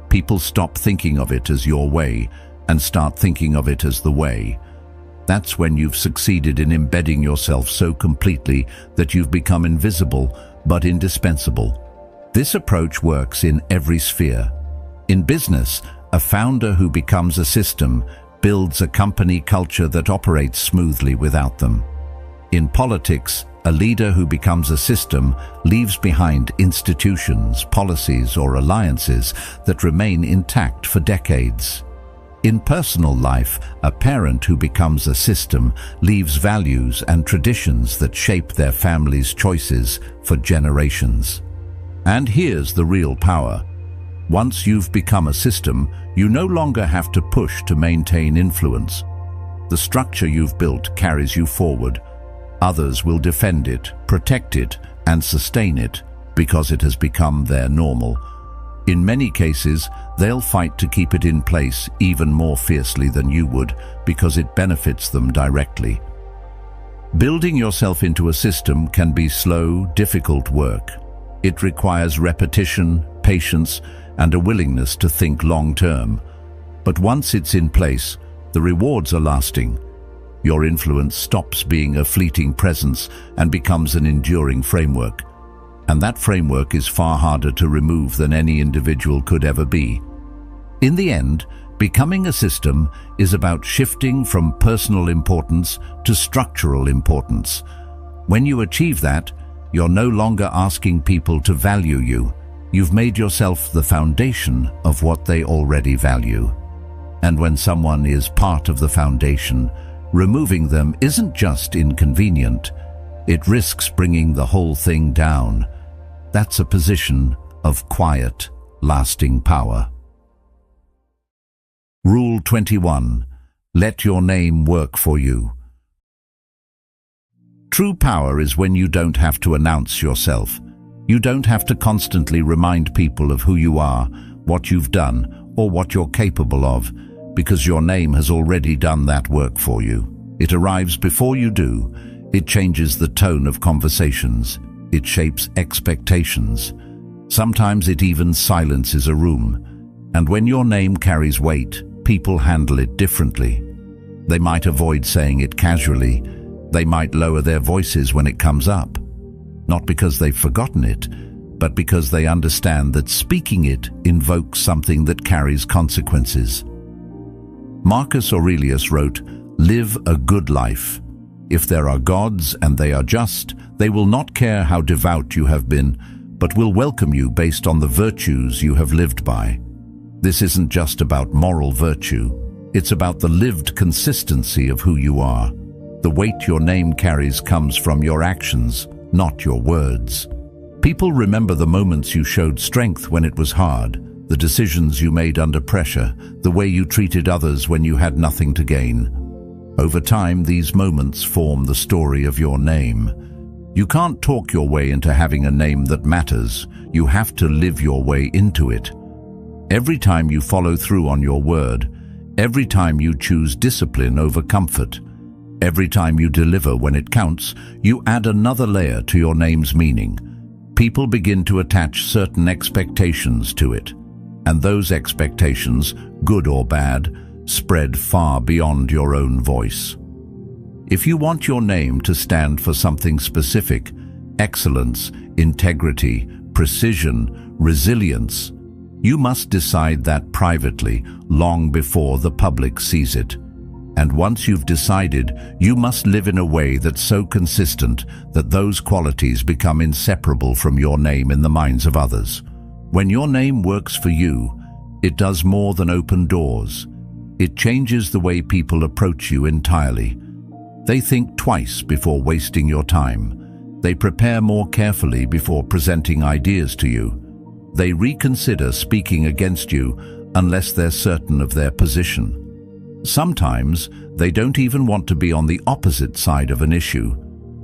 People stop thinking of it as your way and start thinking of it as the way. That's when you've succeeded in embedding yourself so completely that you've become invisible but indispensable. This approach works in every sphere. In business, a founder who becomes a system builds a company culture that operates smoothly without them. In politics, a leader who becomes a system leaves behind institutions, policies, or alliances that remain intact for decades. In personal life, a parent who becomes a system leaves values and traditions that shape their family's choices for generations. And here's the real power. Once you've become a system, you no longer have to push to maintain influence. The structure you've built carries you forward. Others will defend it, protect it, and sustain it because it has become their normal. In many cases, they'll fight to keep it in place even more fiercely than you would because it benefits them directly. Building yourself into a system can be slow, difficult work. It requires repetition, patience, and a willingness to think long-term. But once it's in place, the rewards are lasting. Your influence stops being a fleeting presence and becomes an enduring framework. And that framework is far harder to remove than any individual could ever be. In the end, becoming a system is about shifting from personal importance to structural importance. When you achieve that, you're no longer asking people to value you. You've made yourself the foundation of what they already value. And when someone is part of the foundation, removing them isn't just inconvenient, it risks bringing the whole thing down. That's a position of quiet, lasting power. Rule 21. Let your name work for you. True power is when you don't have to announce yourself. You don't have to constantly remind people of who you are, what you've done, or what you're capable of, because your name has already done that work for you. It arrives before you do. It changes the tone of conversations. It shapes expectations. Sometimes it even silences a room. And when your name carries weight, people handle it differently. They might avoid saying it casually. They might lower their voices when it comes up. Not because they've forgotten it, but because they understand that speaking it invokes something that carries consequences. Marcus Aurelius wrote, "Live a good life. If there are gods and they are just, they will not care how devout you have been, but will welcome you based on the virtues you have lived by." This isn't just about moral virtue. It's about the lived consistency of who you are. The weight your name carries comes from your actions, not your words. People remember the moments you showed strength when it was hard, the decisions you made under pressure, the way you treated others when you had nothing to gain. Over time, these moments form the story of your name. You can't talk your way into having a name that matters. You have to live your way into it. Every time you follow through on your word, every time you choose discipline over comfort, every time you deliver when it counts, you add another layer to your name's meaning. People begin to attach certain expectations to it, and those expectations, good or bad, spread far beyond your own voice. If you want your name to stand for something specific, excellence, integrity, precision, resilience, you must decide that privately, long before the public sees it. And once you've decided, you must live in a way that's so consistent that those qualities become inseparable from your name in the minds of others. When your name works for you, it does more than open doors. It changes the way people approach you entirely. They think twice before wasting your time. They prepare more carefully before presenting ideas to you. They reconsider speaking against you unless they're certain of their position. Sometimes they don't even want to be on the opposite side of an issue,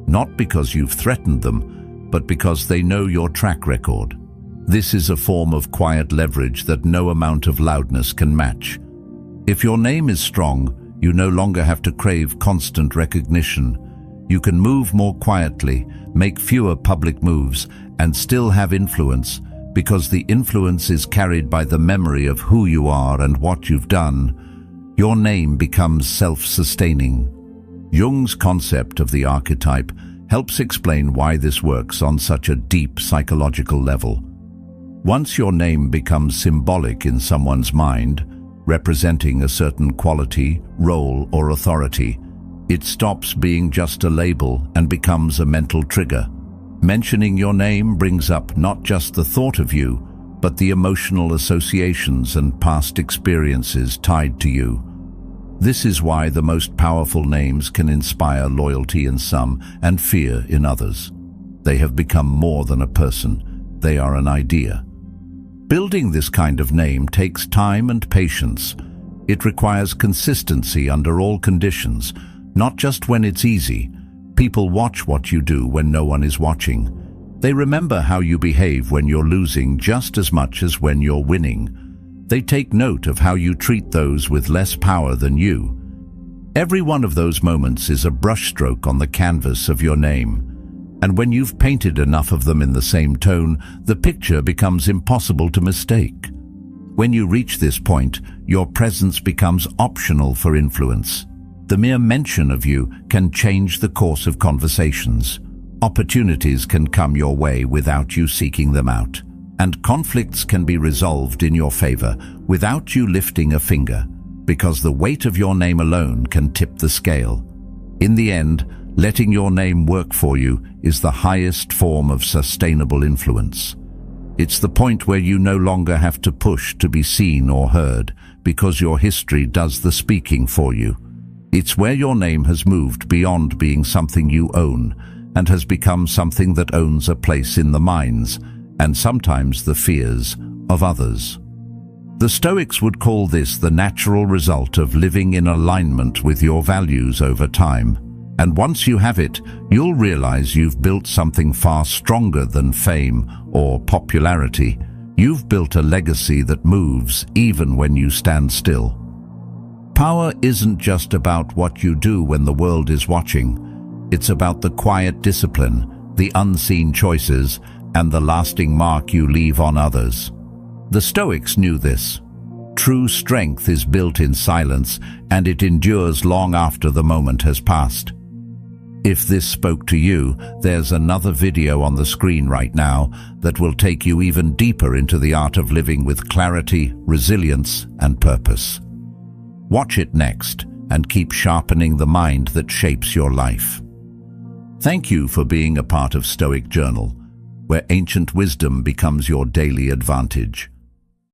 not because you've threatened them, but because they know your track record. This is a form of quiet leverage that no amount of loudness can match. If your name is strong, you no longer have to crave constant recognition. You can move more quietly, make fewer public moves, and still have influence, because the influence is carried by the memory of who you are and what you've done. Your name becomes self-sustaining. Jung's concept of the archetype helps explain why this works on such a deep psychological level. Once your name becomes symbolic in someone's mind, representing a certain quality, role, or authority, it stops being just a label and becomes a mental trigger. Mentioning your name brings up not just the thought of you, but the emotional associations and past experiences tied to you. This is why the most powerful names can inspire loyalty in some and fear in others. They have become more than a person. They are an idea. Building this kind of name takes time and patience. It requires consistency under all conditions, not just when it's easy. People watch what you do when no one is watching. They remember how you behave when you're losing just as much as when you're winning. They take note of how you treat those with less power than you. Every one of those moments is a brushstroke on the canvas of your name. And when you've painted enough of them in the same tone, the picture becomes impossible to mistake. When you reach this point, your presence becomes optional for influence. The mere mention of you can change the course of conversations. Opportunities can come your way without you seeking them out. And conflicts can be resolved in your favor without you lifting a finger, because the weight of your name alone can tip the scale. In the end, letting your name work for you is the highest form of sustainable influence. It's the point where you no longer have to push to be seen or heard, because your history does the speaking for you. It's where your name has moved beyond being something you own and has become something that owns a place in the minds and sometimes the fears of others. The Stoics would call this the natural result of living in alignment with your values over time. And once you have it, you'll realize you've built something far stronger than fame or popularity. You've built a legacy that moves even when you stand still. Power isn't just about what you do when the world is watching. It's about the quiet discipline, the unseen choices, and the lasting mark you leave on others. The Stoics knew this. True strength is built in silence, and it endures long after the moment has passed. If this spoke to you, there's another video on the screen right now that will take you even deeper into the art of living with clarity, resilience, and purpose. Watch it next, and keep sharpening the mind that shapes your life. Thank you for being a part of Stoic Journal, where ancient wisdom becomes your daily advantage.